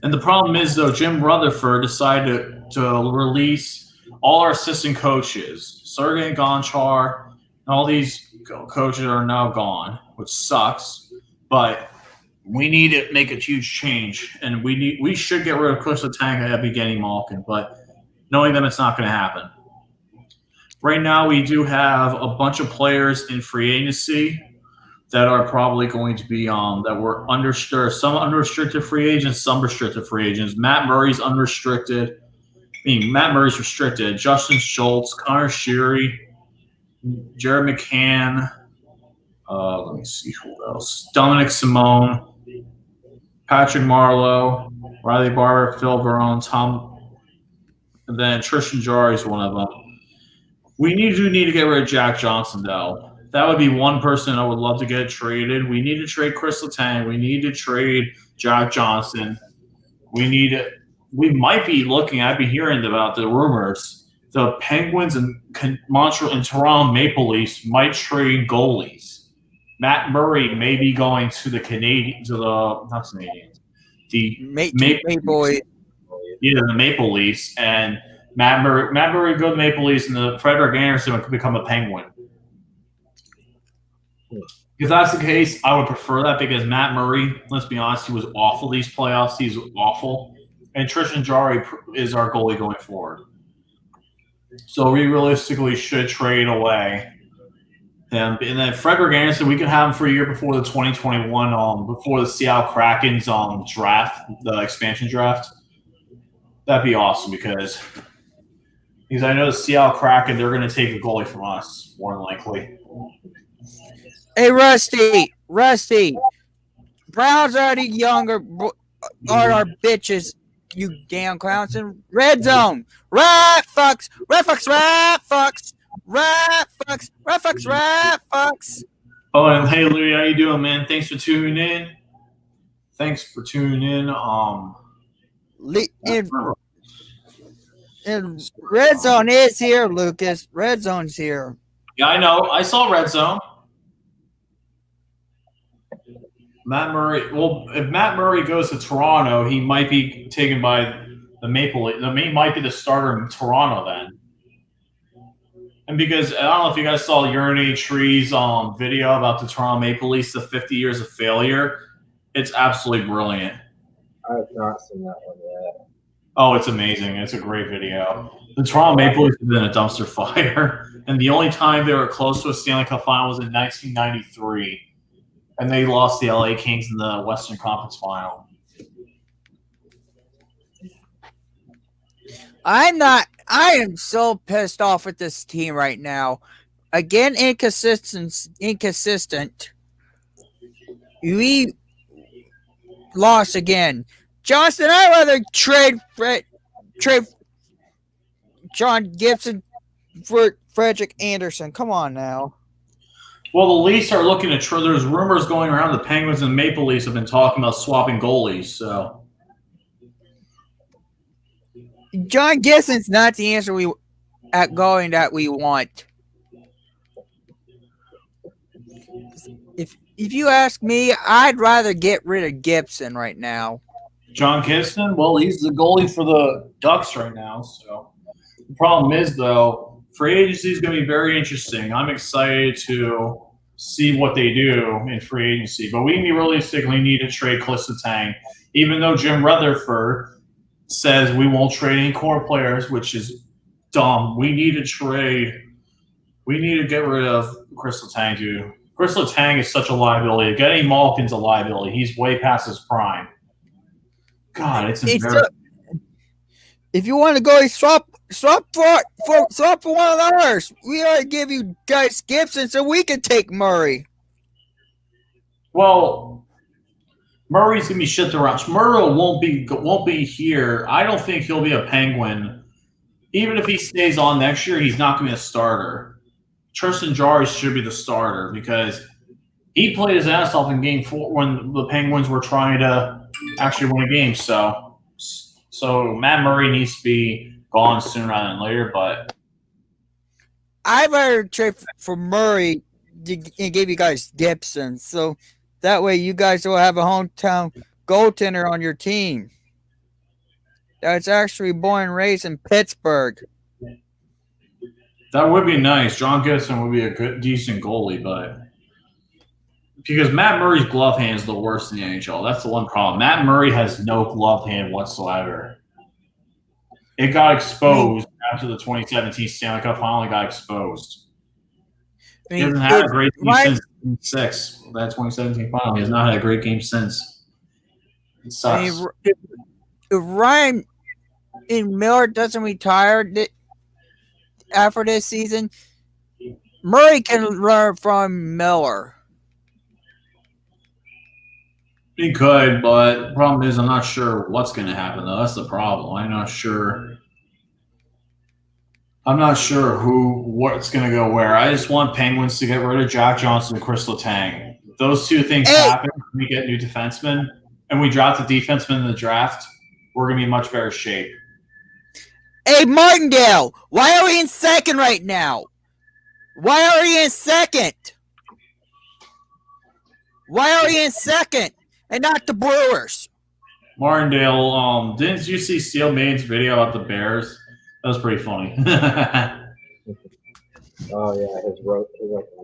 And the problem is, though, Jim Rutherford decided to release all our assistant coaches. Sergei Gonchar and all these coaches are now gone, which sucks. But we need to make a huge change, and we should get rid of Chris Letang and Evgeny Malkin, but knowing them, it's not going to happen. Right now, we do have a bunch of players in free agency that are probably going to be that were unrestricted. Some unrestricted free agents, some restricted free agents. Matt Murray's unrestricted. Matt Murray's restricted. Justin Schultz, Connor Sheary, Jared McCann. Let me see who else. Dominic Simone, Patrick Marleau, Riley Barber, Phil Verone, Tom, and then Tristan Jarry is one of them. We need to get rid of Jack Johnson, though. That would be one person I would love to get traded. We need to trade Chris Letang. We need to trade Jack Johnson. We might be looking. I've been hearing about the rumors the Penguins and Montreal and Toronto Maple Leafs might trade goalies. Matt Murray may be going to the Canadians, not Canadians, the Maple Leafs. Yeah, the Maple Leafs, and Matt Murray go to Maple Leafs, and the Frederik Andersen could become a Penguin. If that's the case, I would prefer that because Matt Murray, let's be honest, he was awful these playoffs. He's awful. And Tristan Jarry is our goalie going forward. So we realistically should trade away him. And then Frederik Andersen, we could have him for a year before the 2021, before the Seattle Kraken's draft, the expansion draft. That'd be awesome because I know the Seattle Kraken, they're going to take a goalie from us, more than likely. Hey, Rusty. Browns are the younger are our bitches, you damn clowns. And red zone. Rat fucks. Oh, and hey, Louie, how you doing, man? Thanks for tuning in. And red zone is here, Lucas. Red zone's here. Yeah, I know. I saw red zone. Matt Murray. Well, if Matt Murray goes to Toronto, he might be taken by the Maple Leafs. He might be the starter in Toronto then. And because I don't know if you guys saw Urinary Tree's video about the Toronto Maple Leafs, the 50 years of failure. It's absolutely brilliant. I have not seen that one yet. Oh, it's amazing. It's a great video. The Toronto Maple Leafs have been a dumpster fire. And the only time they were close to a Stanley Cup final was in 1993. And they lost the LA Kings in the Western Conference final. I am so pissed off with this team right now. Again, inconsistent. We lost again. Johnston, I'd rather trade John Gibson for Frederik Andersen. Come on now. Well, the Leafs are looking to trade. There's rumors going around the Penguins and Maple Leafs have been talking about swapping goalies. So John Gibson's not the answer that we want. If you ask me, I'd rather get rid of Gibson right now. John Gibson, well, he's the goalie for the Ducks right now. So the problem is, though, free agency is going to be very interesting. I'm excited to see what they do in free agency. But we realistically need to trade Clistotang, even though Jim Rutherford says we won't trade any core players, which is dumb. We need to trade. We need to get rid of Clistotang, dude. Clistotang is such a liability. Getting Malkin's a liability. He's way past his prime. God, it's embarrassing. If you want to go swap for one of ours, we ought to give you guys Gibson so we can take Murray. Well, Murray's gonna be shipped around. Murray won't be here. I don't think he'll be a Penguin. Even if he stays on next year, he's not gonna be a starter. Tristan Jarry should be the starter because he played his ass off in Game 4 when the Penguins were trying to actually win a game. So Matt Murray needs to be gone sooner rather than later. But I'd rather trade for Murray and give you guys Gibson, so that way you guys will have a hometown goaltender on your team that's actually born and raised in Pittsburgh. That would be nice. John Gibson would be a decent goalie, but because Matt Murray's glove hand is the worst in the NHL. That's the one problem. Matt Murray has no glove hand whatsoever. It got exposed after the 2017 Stanley Cup final. It got exposed. He hasn't had a great game since Game 6. That 2017 final. He has not had a great game since. It sucks. If Ryan Miller doesn't retire after this season, Murray can learn from Miller. He could, but the problem is I'm not sure what's going to happen, though. That's the problem. I'm not sure what's going to go where. I just want Penguins to get rid of Jack Johnson and Chris Letang. Those two things happen. We get new defensemen, and we draft a defenseman in the draft. We're going to be in much better shape. Hey, Martindale, why are we in second right now? Why are we in second? Why are we in second and not the Brewers? Martindale, didn't you see Steel Main's video about the Bears? That was pretty funny. Oh yeah, his like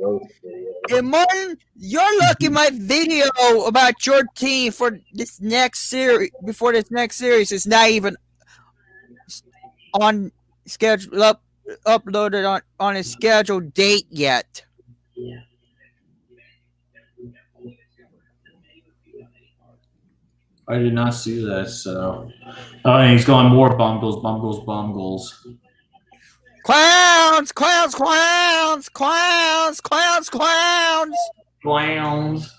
roast video. Hey, Martin, you're lucky my video about your team for this next series, before this next series, is not even on schedule, uploaded on a scheduled date yet. I did not see that, so. Oh, and he's going more bungles. Clowns, clowns, clowns, clowns, clowns, clowns. Clowns.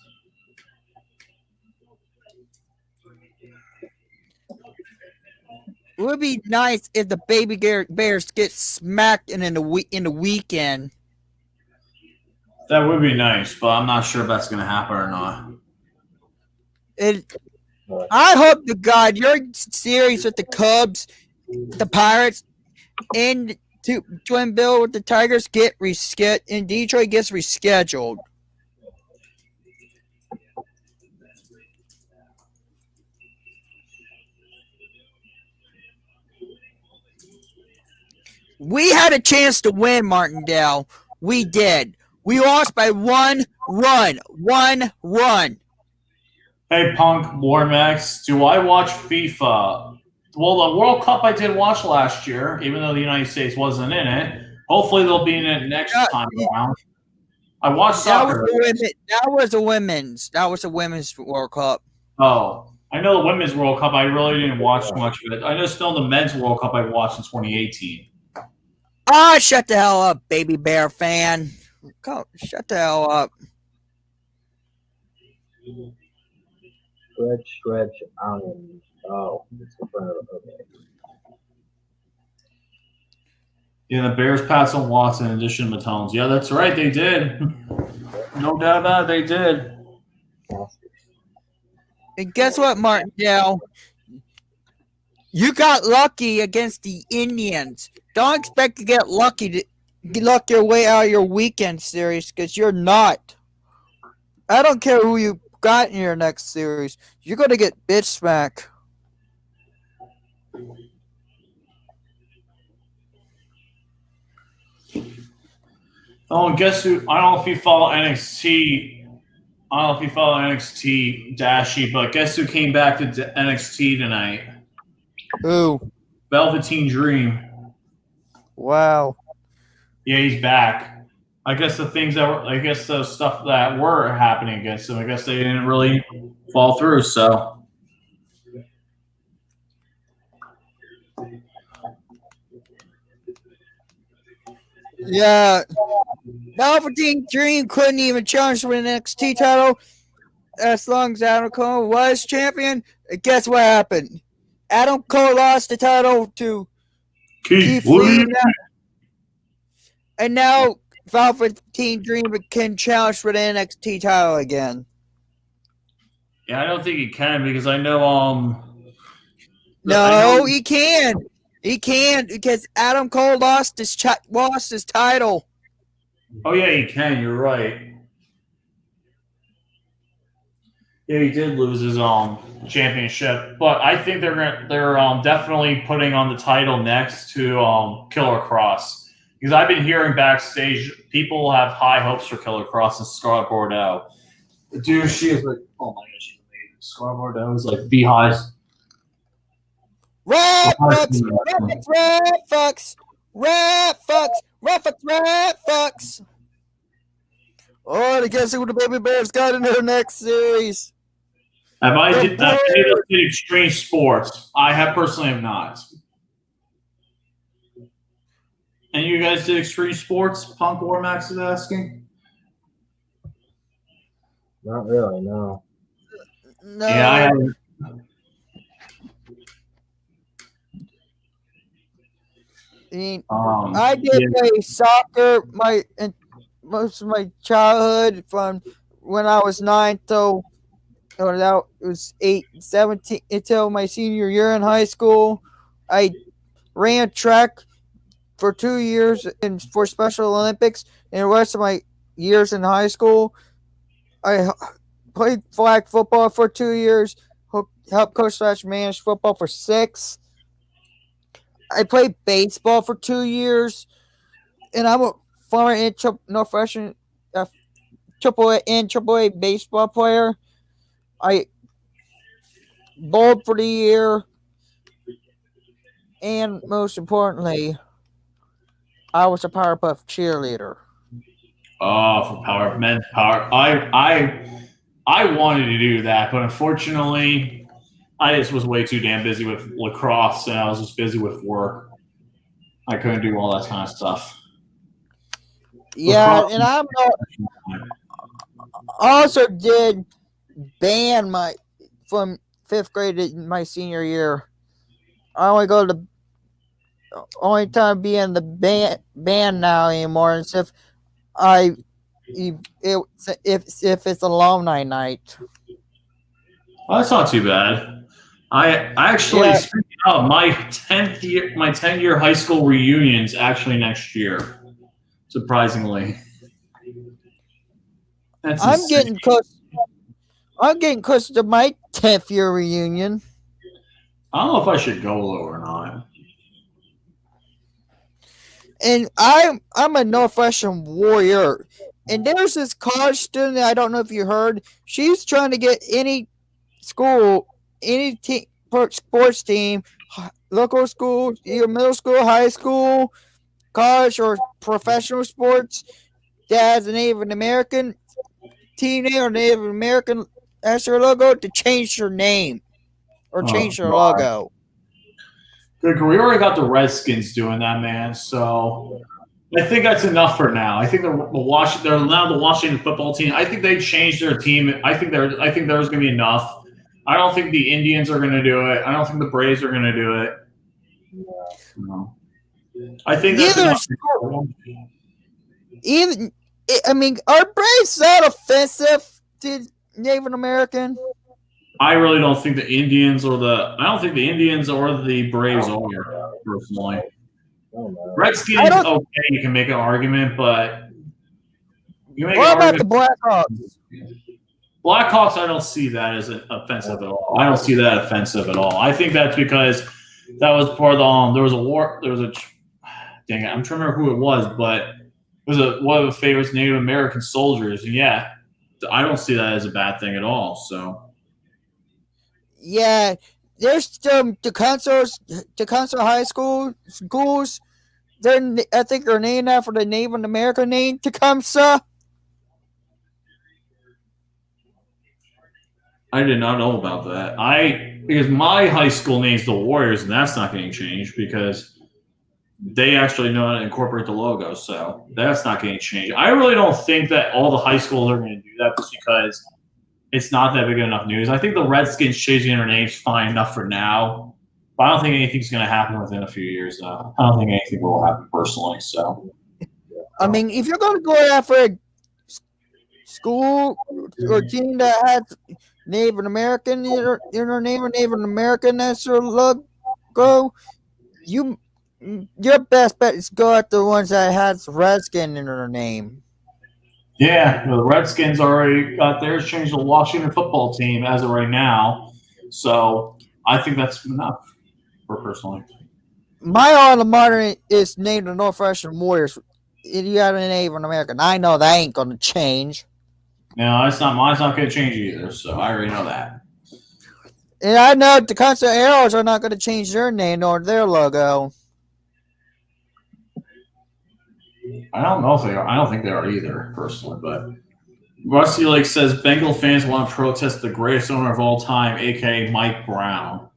It would be nice if the baby Bears get smacked in the weekend. That would be nice, but I'm not sure if that's going to happen or not. I hope to God your series with the Cubs, the Pirates, and Twin Bill with the Tigers get rescheduled, and Detroit gets rescheduled. We had a chance to win, Martindale. We did. We lost by 1 run. 1 run. Hey, Punk, Warmax, do I watch FIFA? Well, the World Cup I did watch last year, even though the United States wasn't in it. Hopefully they'll be in it next time around. I watched soccer. That was the women's World Cup. Oh, I know the women's World Cup. I really didn't watch much of it. I just know the men's World Cup I watched in 2018. Ah, shut the hell up, baby bear fan. Shut the hell up. Stretch, onions. Oh, it's in front of okay. Yeah, the Bears passed on Watson in addition to Matones. Yeah, that's right. They did. No doubt about it. They did. And guess what, Martindale? You got lucky against the Indians. Don't expect to get lucky your way out of your weekend series, because you're not. I don't care who you got in your next series. You're going to get bitch smack. Oh, and guess who? I don't know if you follow NXT. I don't know if you follow NXT Dashy, but guess who came back to NXT tonight? Who? Velveteen Dream. Wow. Yeah, he's back. I guess the stuff that were happening against him, I guess they didn't really fall through, so. Yeah. Velveteen Dream couldn't even challenge for the NXT title as long as Adam Cole was champion. And guess what happened? Adam Cole lost the title to Keith Lee. And now Velveteen Dream can challenge for the NXT title again. Yeah, I don't think he can, because I know No, he can. He can, because Adam Cole lost his title. Oh yeah, he can. You're right. Yeah, he did lose his championship, but I think they're definitely putting on the title next to Killer Cross, because I've been hearing backstage people have high hopes for Killer Cross and Scarlett Bordeaux. Dude, she is like, oh my god, she's amazing. Scarlett Bordeaux is like beehives. Red fucks. Oh, I guess who the baby Bears got in their next series? Have I did extreme sports? I have personally have not. And you guys did extreme sports? Punk Warmax is asking. Not really, no. No. Yeah, I haven't. I mean, I did play soccer most of my childhood, from when I was 9 till it was 17 until my senior year in high school. I ran track for 2 years for Special Olympics, and the rest of my years in high school, I played flag football for 2 years, helped coach / manage football for 6. I played baseball for 2 years, and I'm a former Northwestern AAA and AAA baseball player. I bowled for the year, and most importantly, I was a Powerpuff cheerleader. Oh, for power, men's power. I wanted to do that, but unfortunately, I just was way too damn busy with lacrosse, and I was just busy with work. I couldn't do all that kind of stuff. Yeah, and I also did band from 5th grade to my senior year. I only time be in the band now anymore is if it's alumni night. Well, that's not too bad. I actually, speaking of my 10-year high school reunions actually next year. Surprisingly, I'm getting close to my 10th year reunion. I don't know if I should go or not. And I'm a Northwestern Warrior. And there's this college student that I don't know if you heard. She's trying to get any school, any sports team, local school, either middle school, high school, college, or professional sports that has a Native American team name or Native American as their logo to change their name or change their logo. Good. We already got the Redskins doing that, man. So I think that's enough for now. I think they're now the Washington football team. I think they changed their team. I think there's going to be enough. I don't think the Indians are going to do it. I don't think the Braves are going to do it. No. I think that's enough. Are Braves that offensive to Native American? I really don't think the Indians or the Braves are, personally. Redskins, okay, you can make an argument, but what about the Blackhawks? Blackhawks, I don't see that as offensive at all. I don't see that offensive at all. I think that's because that was part of the there was a war. There was a dang it, I'm trying to remember who it was, but it was one of the famous Native American soldiers. And yeah, I don't see that as a bad thing at all. So. Yeah, there's Tecumseh High schools. I think they're named after the Native American name Tecumseh. I did not know about that. Because my high school name's the Warriors, and that's not getting changed because they actually know how to incorporate the logo, so that's not getting changed. I really don't think that all the high schools are going to do that just because it's not that big enough news. I think the Redskins changing their name's fine enough for now, but I don't think anything's going to happen within a few years. I don't think anything will happen personally. So, if you're going to go after a school or team that has Native American in their name or Native American as their logo, your best bet is go at the ones that has Redskin in their name. Yeah, the Redskins already got theirs changed to the Washington football team as of right now. So I think that's enough for personally. My alma mater is named the Northwestern Warriors. You got a Native American. I know that ain't going to change. No, mine's not going to change either, so I already know that. And I know the Tecumseh Arrows are not going to change their name or their logo. I don't know if they are. I don't think they are either, personally. But Rusty Lake says Bengal fans want to protest the greatest owner of all time, a.k.a. Mike Brown.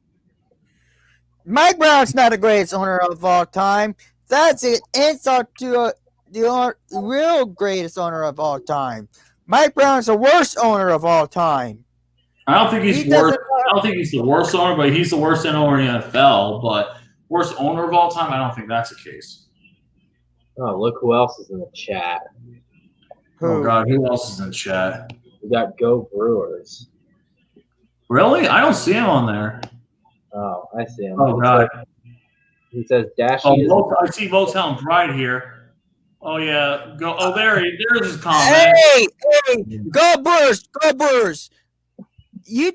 Mike Brown's not the greatest owner of all time. That's an insult to the real greatest owner of all time. Mike Brown's the worst owner of all time. I don't think he's worse. I don't think he's the worst owner, but he's the worst owner in the NFL. But worst owner of all time, I don't think that's the case. Oh, look who else is in the chat. Oh, God, who else is in the chat? We got Go Brewers. Really? I don't see him on there. Oh, I see him. Oh, God. He says Dashy is. I see Motown Bride here. Oh yeah, go. Oh, there's his comment. Hey, go Brewers! You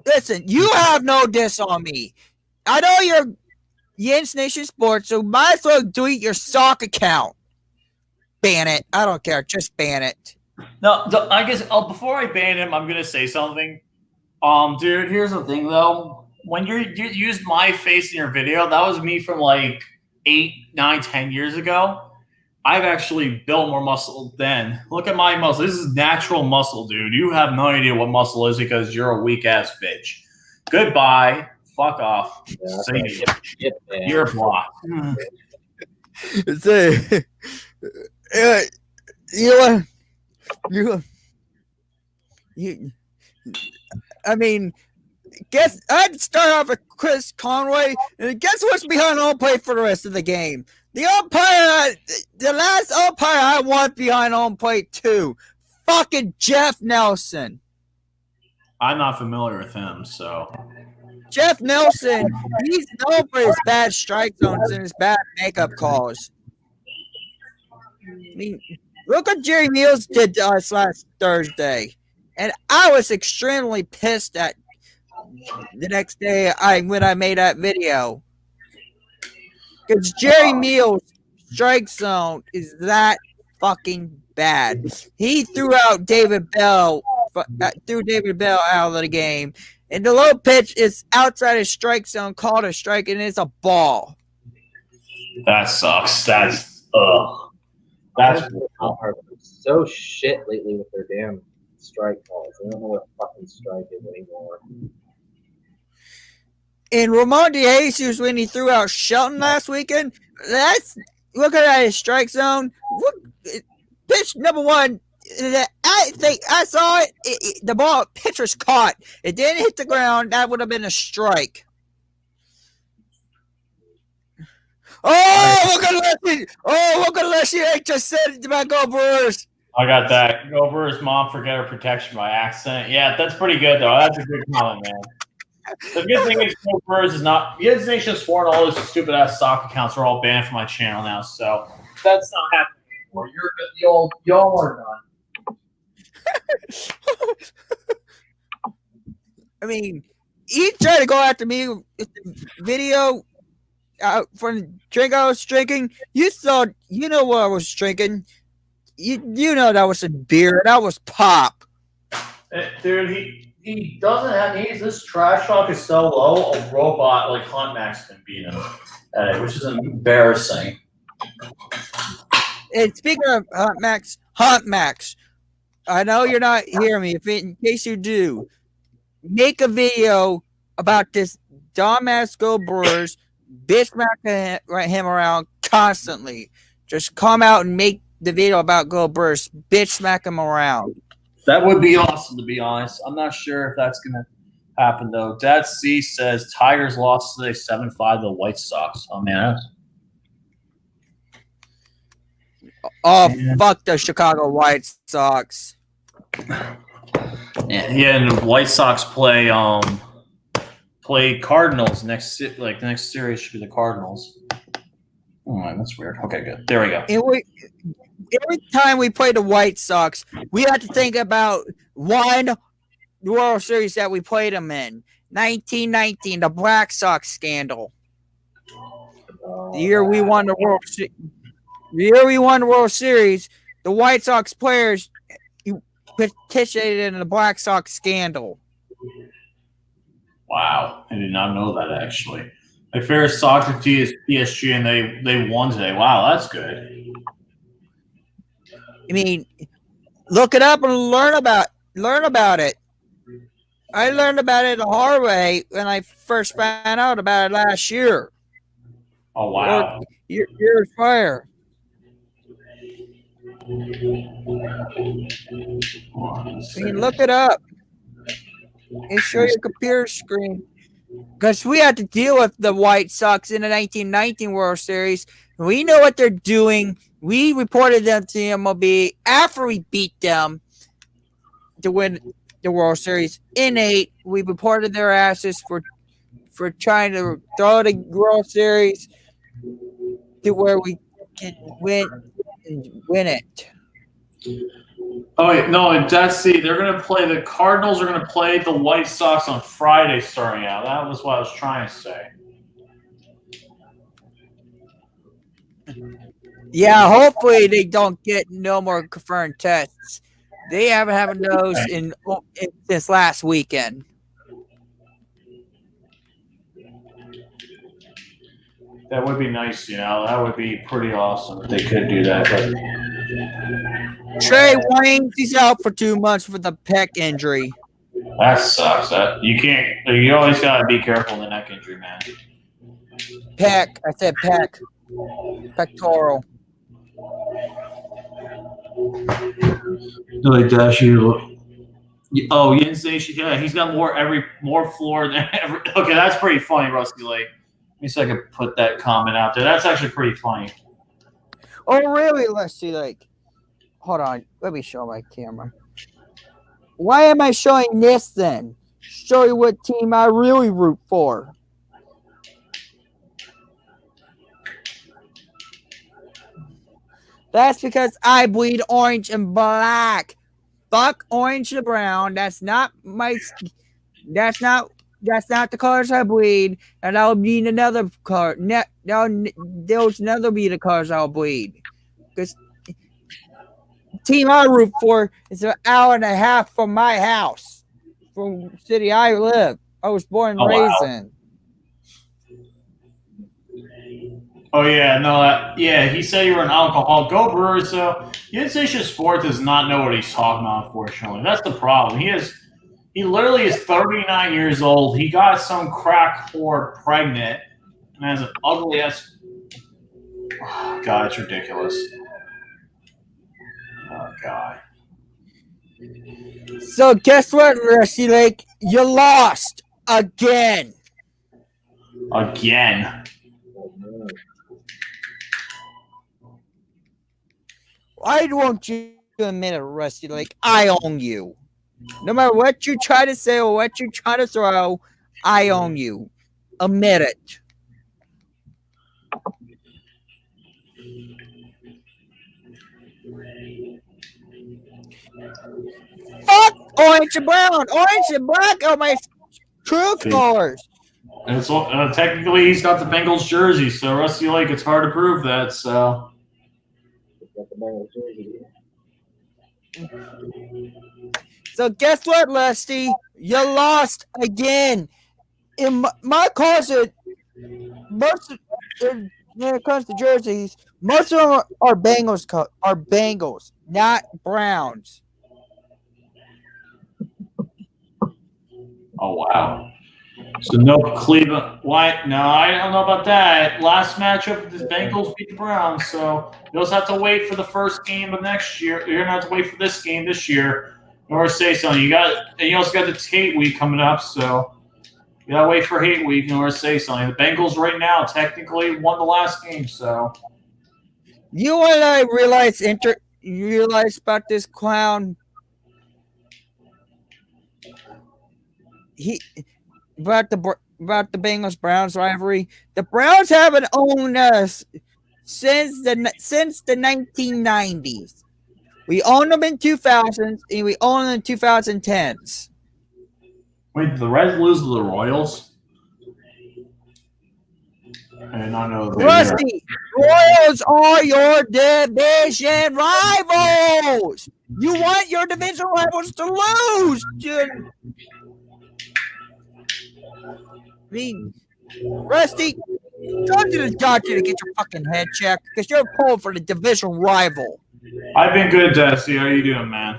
listen. You have no diss on me. I know you're Yins Nation Sports, so might as well delete your sock account. Ban it. I don't care. Just ban it. No, I guess before I ban him, I'm gonna say something. Dude, here's the thing though. When you used my face in your video, that was me from like 8, 9, 10 years ago. I've actually built more muscle then. Look at my muscle. This is natural muscle, dude. You have no idea what muscle is because you're a weak ass bitch. Goodbye. Fuck off. Yeah, You're blocked. I mean, guess I'd start off with Chris Conway, and guess what's behind home plate for the rest of the game? The last umpire I want behind home plate too, fucking Jeff Nelson. I'm not familiar with him, so. Jeff Nelson, he's known for his bad strike zones and his bad makeup calls. I mean, look what Jerry Meals did to us last Thursday. And I was extremely pissed at the next day when I made that video. Because Jerry Meals' strike zone is that fucking bad. He threw David Bell out of the game. And the low pitch is outside his strike zone, called a strike, and it's a ball. That sucks. That's so shit lately with their damn strike calls. I don't know what fucking strike is anymore. And Ramon DeJesus, when he threw out Shelton last weekend, look at his strike zone. Pitch number one. I saw it. The ball pitcher's caught. It didn't hit the ground. That would have been a strike. Look at Leslie just said it about Go Brewers. I got that. Go Brewers mom forget her protection by accident. Yeah, that's pretty good though. That's a good comment, man. The good thing is Go Brewers is not. Yins Nation Sport and all those stupid ass soccer accounts are all banned from my channel now, so that's not happening anymore. Y'all are done. I mean, he tried to go after me with the video from the drink I was drinking. You know what I was drinking. You know that was a beer. That was pop. Dude, he doesn't have. This trash talk is so low. A robot like Hunt Max can beat him at it, which is embarrassing. And speaking of Hunt Max. I know you're not hearing me. In case you do, make a video about this dumbass Go Brewers bitch smacking him around constantly. Just come out and make the video about Go Brewers bitch smack him around. That would be awesome, to be honest. I'm not sure if that's gonna happen though. Dad C says Tigers lost today 7-5 to the White Sox. Oh man. Fuck the Chicago White Sox. Yeah, and the White Sox play Cardinals next. Like the next series should be the Cardinals. Oh, that's weird. Okay, good. There we go. Every time we play the White Sox, we have to think about one World Series that we played them in. 1919, the Black Sox scandal. The year we won the World Series. The year we won the World Series, the White Sox players participated in the Black Sox scandal. Wow, I did not know that actually. My favorite soccer team is PSG, and they won today. Wow, that's good. I mean, look it up and learn about it. I learned about it the hard way when I first found out about it last year. Oh wow! Years prior. I mean, look it up and show your computer screen. Because we had to deal with the White Sox in the 1919 World Series. We know what they're doing. We reported them to the MLB after we beat them to win the World Series. In 8, we reported their asses for trying to throw the World Series to where we can win it. Oh wait, no, that's they're gonna play the Cardinals are gonna play the White Sox on Friday starting out. That was what I was trying to say. Yeah, hopefully they don't get no more confirmed tests. They haven't had those in this last weekend. That would be nice, That would be pretty awesome if they could do that. But Trey Wayne, he's out for 2 months with a pec injury. that sucks. That you can't. You always gotta be careful in the neck injury, man. Pec. I said pec. Pectoral. Like dash you. Oh, you didn't say she. Yeah, he's got more floor than ever. Okay, that's pretty funny, Rusty Lake. Let me see if I can put that comment out there. That's actually pretty funny. Oh, really? Let's see. Hold on. Let me show my camera. Why am I showing this then? Show you what team I really root for. That's because I bleed orange and black. Fuck orange and brown. That's not the colors I bleed, and I'll bleed another color. Those another be the colors I'll bleed. Because the team I root for is an hour and a half from my house, from the city I live. I was born and raised in. Oh yeah, no, he said you were an alcoholic. Go Brewers. So Insatiate Sport does not know what he's talking about. Unfortunately, that's the problem. He literally is 39 years old. He got some crack whore pregnant and has an ugly ass. Oh, God, it's ridiculous. Oh God. So guess what, Rusty Lake? You lost again. Again. Why won't you admit it, Rusty Lake? I own you. No matter what you try to say or what you try to throw, I own you. Admit it. Fuck orange and brown. Orange and black are my true colors. And technically, he's got the Bengals jersey, so Rusty Lake, it's hard to prove that. So. So guess what, Rusty? You lost again. In my closet, when it comes to jerseys, most of them are Bengals, not Browns. Oh wow! So no Cleveland. Why? No, I don't know about that. Last matchup, the Bengals beat the Browns, so you also have to wait for the first game of next year. You're gonna have to wait for this game this year in order to say something. You also got the hate week coming up, so you gotta wait for hate week in order to say something. The Bengals right now technically won the last game, so. You know what I realized about this clown? About the Bengals Browns rivalry. The Browns haven't owned us since the 1990s. We owned them in 2000s and we owned them in 2010s. Wait, did the Reds lose to the Royals? I did not know. Rusty, Royals are your division rivals. You want your division rivals to lose. Rusty, go to the doctor to get your fucking head checked because you're pulling for the division rival. I've been good, Dusty. How are you doing, man?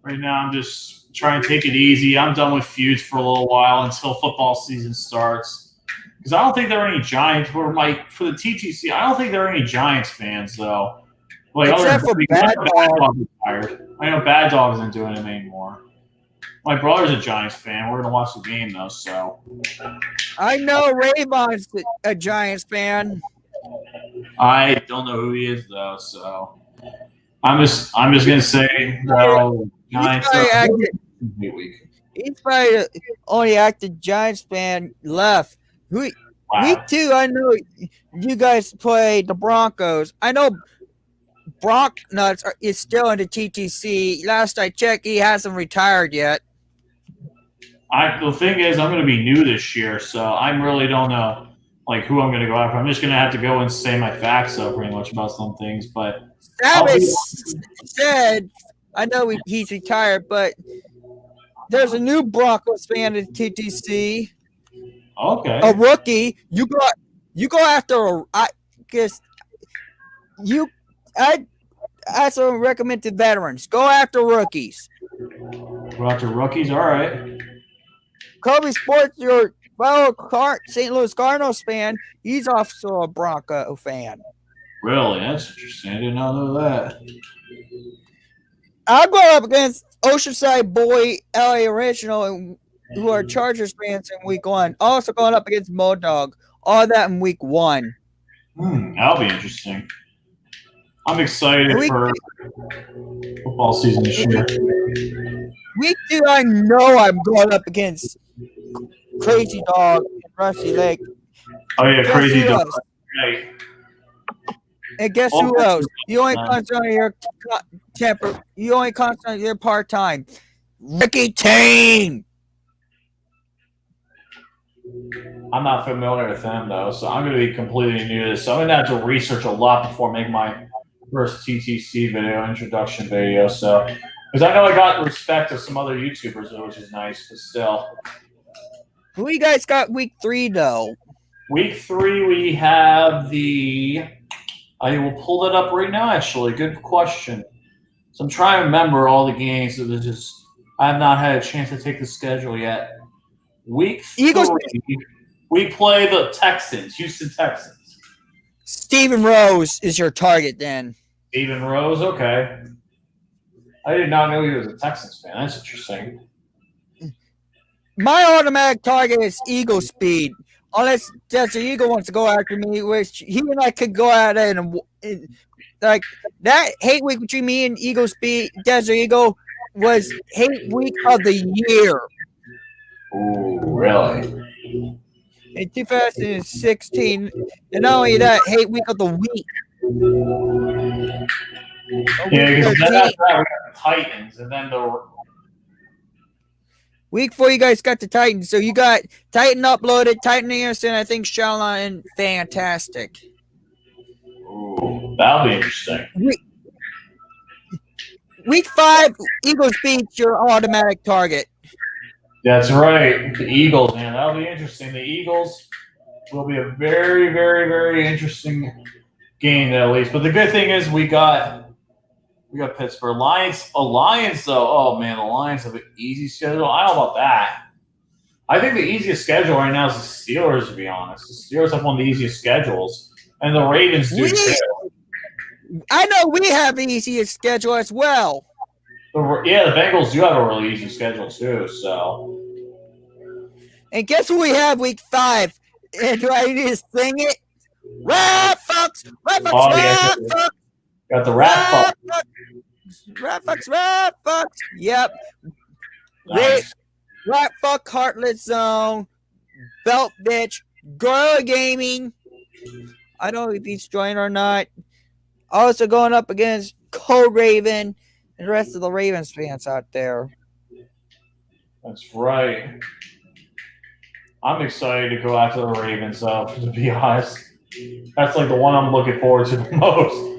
Right now, I'm just trying to take it easy. I'm done with feuds for a little while until football season starts. Because I don't think there are any Giants for the TTC. I don't think there are any Giants fans though. Like except for Bad Dog. I know Bad Dog isn't doing it anymore. My brother's a Giants fan. We're gonna watch the game though. So I know Rayvon's a Giants fan. I don't know who he is though. So I'm just gonna say, Giants. He's probably the only active Giants fan left. Week Wow. 2, I know you guys play the Broncos. I know Brock Nuts is still in the TTC. Last I checked, he hasn't retired yet. The thing is, I'm going to be new this year, so I really don't know who I'm going to go after. I'm just going to have to go and say my facts up pretty much about some things. But Savage said, I know he's retired, but there's a new Broncos fan in TTC. Okay. A rookie. You go after I also recommend to veterans. Go after rookies. Go after rookies. All right. Kobe Sports, your fellow St. Louis Cardinals fan, he's also a Bronco fan. Really? That's interesting. I did not know that. I'll go up against Oceanside Boy, LA Original, who are Chargers fans in week 1. Also going up against Modog. All that in week 1. That'll be interesting. I'm excited for football season this year. Week 2, I know I'm going up against Crazy Dog and Rusty Lake. Oh yeah, Crazy Dog. Right. And guess who else? You only concentrate your temper. You only concentrate your part time. Ricky Tane. I'm not familiar with them though, so I'm going to be completely new to this. So I'm going to have to research a lot before making my first TTC video, introduction video. So, because I know I got respect of some other YouTubers, which is nice, but still. Who you guys got week 3 though? Week 3, we have I will pull that up right now. Actually, good question. So I'm trying to remember all the games. I have not had a chance to take the schedule yet. Week 3, we play the Texans, Houston Texans. Steven Rose is your target then. Steven Rose, okay. I did not know he was a Texans fan. That's interesting. My automatic target is Eagle Speed. Unless Desert Eagle wants to go after me, which he and I could go at it and like that hate week between me and Eagle Speed, Desert Eagle was hate week of the year. Ooh, really? In 2016, and not only that, hate week of the week. Yeah, because then after that we got the Titans, and then Week 4, you guys got the Titans. So you got Titan uploaded, Titan Anderson, I think Shalon, and fantastic. Ooh, that'll be interesting. Week 5, Eagles beat your automatic target. That's right. The Eagles, man. That'll be interesting. The Eagles will be a very, very, very interesting game at least. But the good thing is we got Pittsburgh. Lions though. Oh man, the Lions have an easy schedule. I don't know about that. I think the easiest schedule right now is the Steelers, to be honest. The Steelers have one of the easiest schedules. And the Ravens do too. I know we have the easiest schedule as well. The Bengals do have a really easy schedule too. So, and guess who we have week 5? And do I need to sing it? Rat Fox, Rat Fox, oh, Rat Fox. Got the Rat Fox. Rat Fox. Yep. Nice. Rat Fox, Heartless Zone, Belt Bitch, Gorilla Gaming. I don't know if he's joined or not. Also going up against Code Raven and the rest of the Ravens fans out there. That's right. I'm excited to go after the Ravens, to be honest. That's like the one I'm looking forward to the most.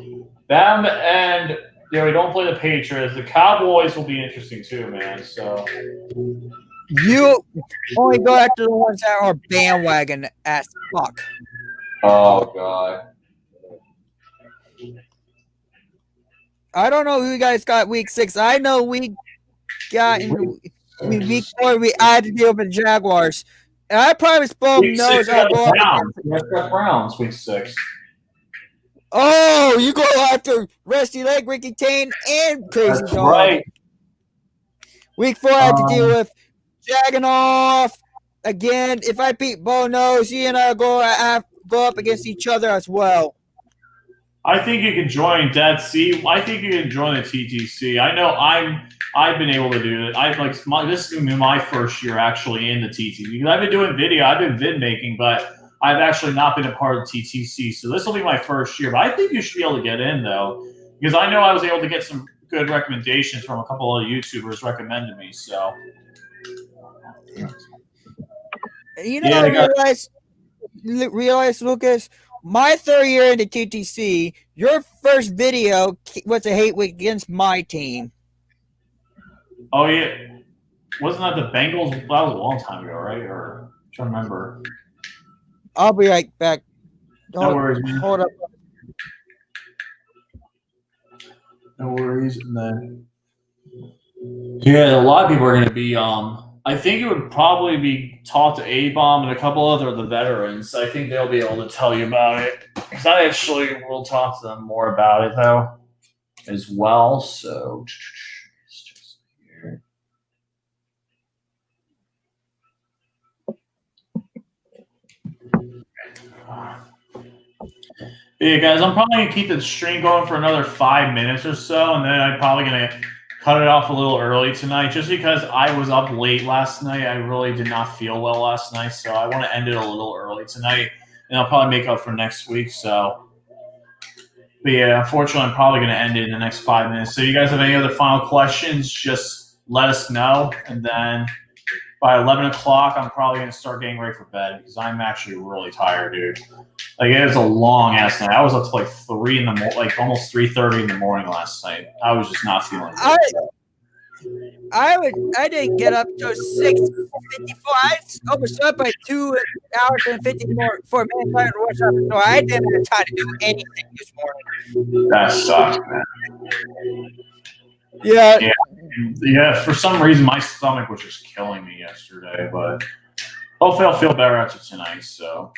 Them and we don't play the Patriots. The Cowboys will be interesting too, man. So you only go after the ones that are bandwagon as fuck. Oh god. I don't know who you guys got week 6. I know we got in week 4 we had to deal with the Jaguars. And I promise both knows I'll go up against the Browns week 6. Oh, you go after Rusty Leg, Ricky Tane, and Crazy That's Dog. Right. Week 4 I had to deal with Jagganoff. Again, if I beat Bo Nose, he and I go up against each other as well. I think you can join Dead Sea. I think you can join the TTC. I know I've been able to do it. This is gonna be my first year actually in the TTC because I've been doing video. I've been vid making, but I've actually not been a part of the TTC. So this will be my first year. But I think you should be able to get in though, because I know I was able to get some good recommendations from a couple of YouTubers recommended me. So You know, I realize, Lucas, my third year in the TTC, your first video was a hate week against my team. Oh yeah, wasn't that the Bengals? That was a long time ago, right? Or I'm trying to remember. I'll be right back. No worries, man. Hold up. No worries. And then, yeah, a lot of people are going to be. I think it would probably be talk to A-Bomb and a couple other of the veterans. I think they'll be able to tell you about it. Because I actually will talk to them more about it though, as well. So. Yeah, guys, I'm probably gonna keep the stream going for another 5 minutes or so, and then I'm probably gonna cut it off a little early tonight, just because I was up late last night. I really did not feel well last night, so I want to end it a little early tonight, and I'll probably make up for next week. So, but yeah, unfortunately, I'm probably gonna end it in the next 5 minutes. So, you guys have any other final questions? Just let us know, and then by 11 o'clock, I'm probably going to start getting ready for bed because I'm actually really tired, dude. Like, it was a long ass night. I was up to like 3 in the morning, like almost 3:30 in the morning last night. I was just not feeling good. I didn't get up till 6:54. I was up by 2 hours and 54 minutes to rush up, so I didn't have time to do anything this morning. That sucks, man. Yeah. Yeah, for some reason, my stomach was just killing me yesterday, but hopefully I'll feel better after tonight, so.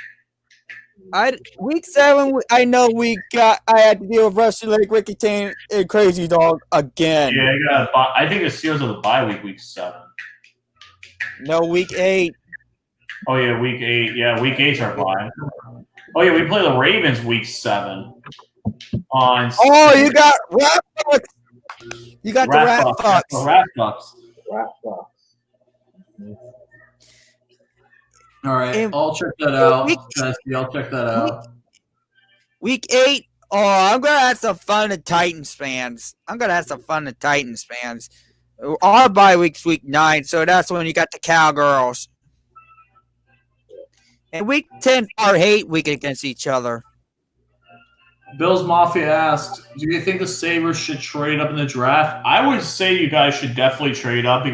Week 7, I know I had to deal with Rusty Lake, Ricky Tane, and Crazy Dog again. Yeah, I think the Steelers are the bye week 7. No, week 8. Oh, yeah, week 8. Yeah, week 8's our bye. Oh, yeah, we play the Ravens week 7. Oh, you got Rat Fox. You got the Rat Fox. The Rat Fox. All right, I'll check that out. I'll check that out. Week 8. Oh, I'm gonna have some fun at Titans fans. Our bye week's week 9, so that's when you got the Cowgirls. And week 10, our hate week against each other. Bills Mafia asked, do you think the Sabres should trade up in the draft? I would say you guys should definitely trade up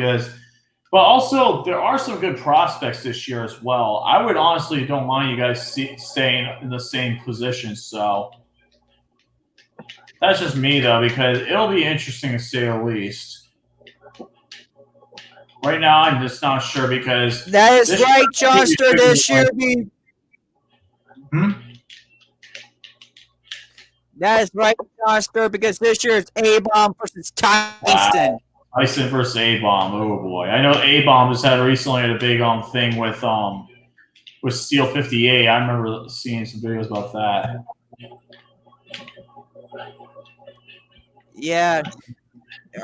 but also there are some good prospects this year as well. I would honestly don't mind you guys staying in the same position. So that's just me though, because it'll be interesting to say the least. Right now, I'm just not sure because that is right, Johnston. This year, that is right, Johnston, because this year it's A-Bomb versus Tyson. Wow. Tyson versus A-Bomb. Oh boy, I know A-Bomb has had recently a big thing with Steel 58. I remember seeing some videos about that. Yeah.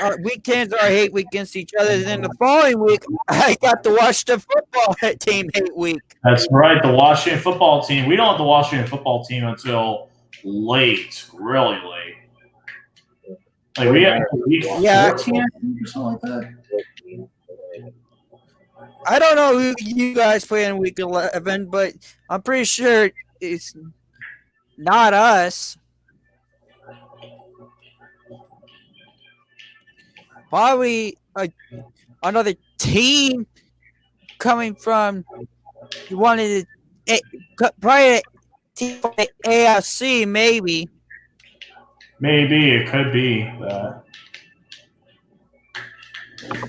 Our week 10's our hate week against each other. Then the following week, I got the Washington football team hate week. That's right, the Washington football team. We don't have the Washington football team until late, really late. Like we have week 14 or something like that. I don't know who you guys play in week 11, but I'm pretty sure it's not us. Probably another team coming from you wanted probably a team from the AFC, maybe. Maybe it could be that.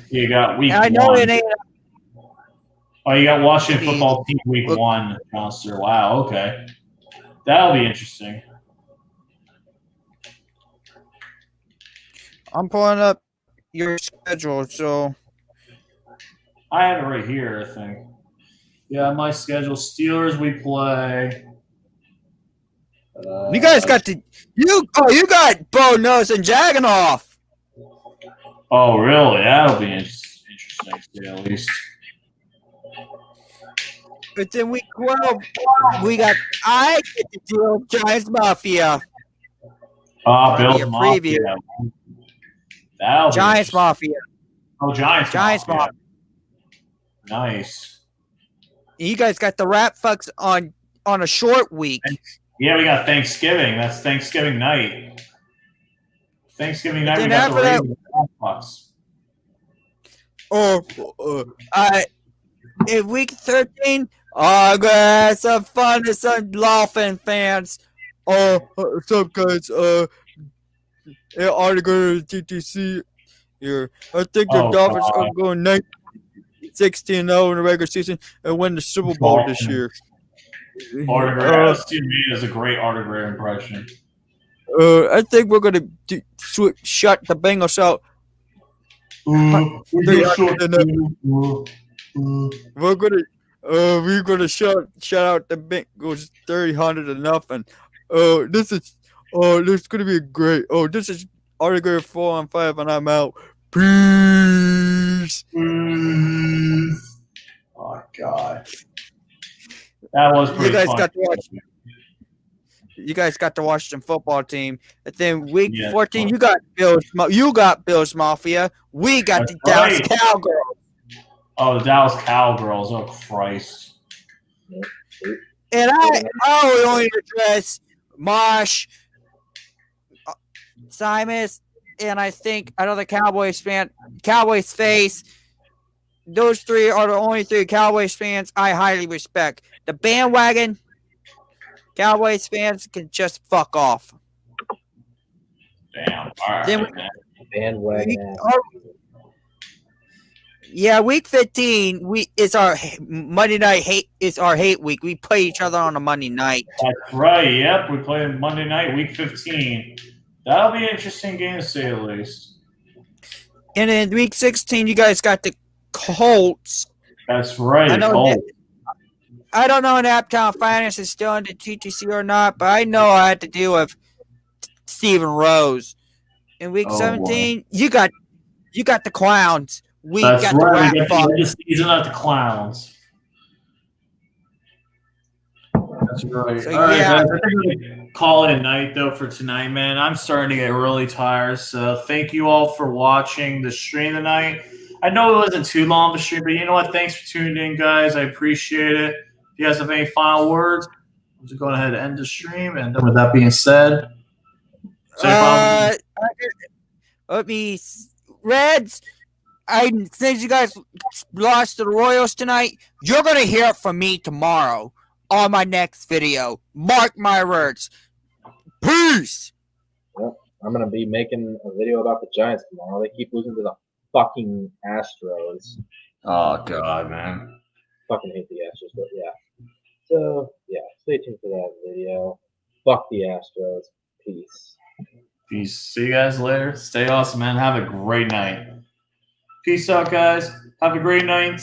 You got week I know 1. it ain't. Oh, you got Washington football team week 1, Monster. Wow, okay. That'll be interesting. I'm pulling up your schedule, so I have it right here, I think. Yeah, my schedule. Steelers, we play. You guys got you got Bo Nose and Jaganov. Oh, really? That'll be interesting to see at least. But then week 12, I get to deal with Giants Mafia. Bills a Mafia. preview. That'll be Giants interesting. Mafia. Oh, Giants Mafia. Mafia. Nice. You guys got the Rat Fucks on a short week. Yeah, we got Thanksgiving. That's Thanksgiving night. Thanksgiving night, we then got the after Ravens Bucks. In week 13, I got some fun to some Dolphin fans. What's up, guys? Are they going to TTC here? I think the Dolphins are going 16-0 in the regular season and win the Super Bowl this year. Steve Meade is a great Artie Gray impression. I think we're going to shut the Bengals out. We're gonna shut out the Bengals 300-0. This is gonna be great. This is Artie Gray 4-5, and I'm out. Peace. Oh God, that was pretty fun. You guys got to watch some football team. And then week 14, you got Bills Mafia. We got the Dallas Cowgirls. Oh, the Dallas Cowgirls. Oh, Christ. And I would only address Mosh, Simus, and I think another Cowboys fan, Cowboys face. Those three are the only three Cowboys fans I highly respect. The bandwagon Cowboys fans can just fuck off. Damn. All right, bandwagon. Yeah, week 15 is our Monday night hate week. We play each other on a Monday night. That's right. Yep, we play Monday night, week 15. That'll be an interesting game to say the least. And in week 16, you guys got the Colts. That's right. I don't know if Naptown Finance is still in the TTC or not, but I know I had to deal with Steven Rose. In week 17, boy. you got the Clowns. That's got right. the We got the season of the Clowns. That's right. So, all right, guys. I think we call it a night, though, for tonight, man. I'm starting to get really tired. So thank you all for watching the stream tonight. I know it wasn't too long of a stream, but you know what? Thanks for tuning in, guys. I appreciate it. If you guys have any final words, I'm just going ahead and end the stream. And with that being said, Reds, since you guys lost to the Royals tonight, you're going to hear it from me tomorrow on my next video. Mark my words. Peace. Well, I'm going to be making a video about the Giants tomorrow. They keep losing to the fucking Astros. Oh, God, man. Fucking hate the Astros, but yeah. So, yeah, stay tuned for that video. Fuck the Astros. Peace. Peace. See you guys later. Stay awesome, man. Have a great night. Peace out, guys. Have a great night.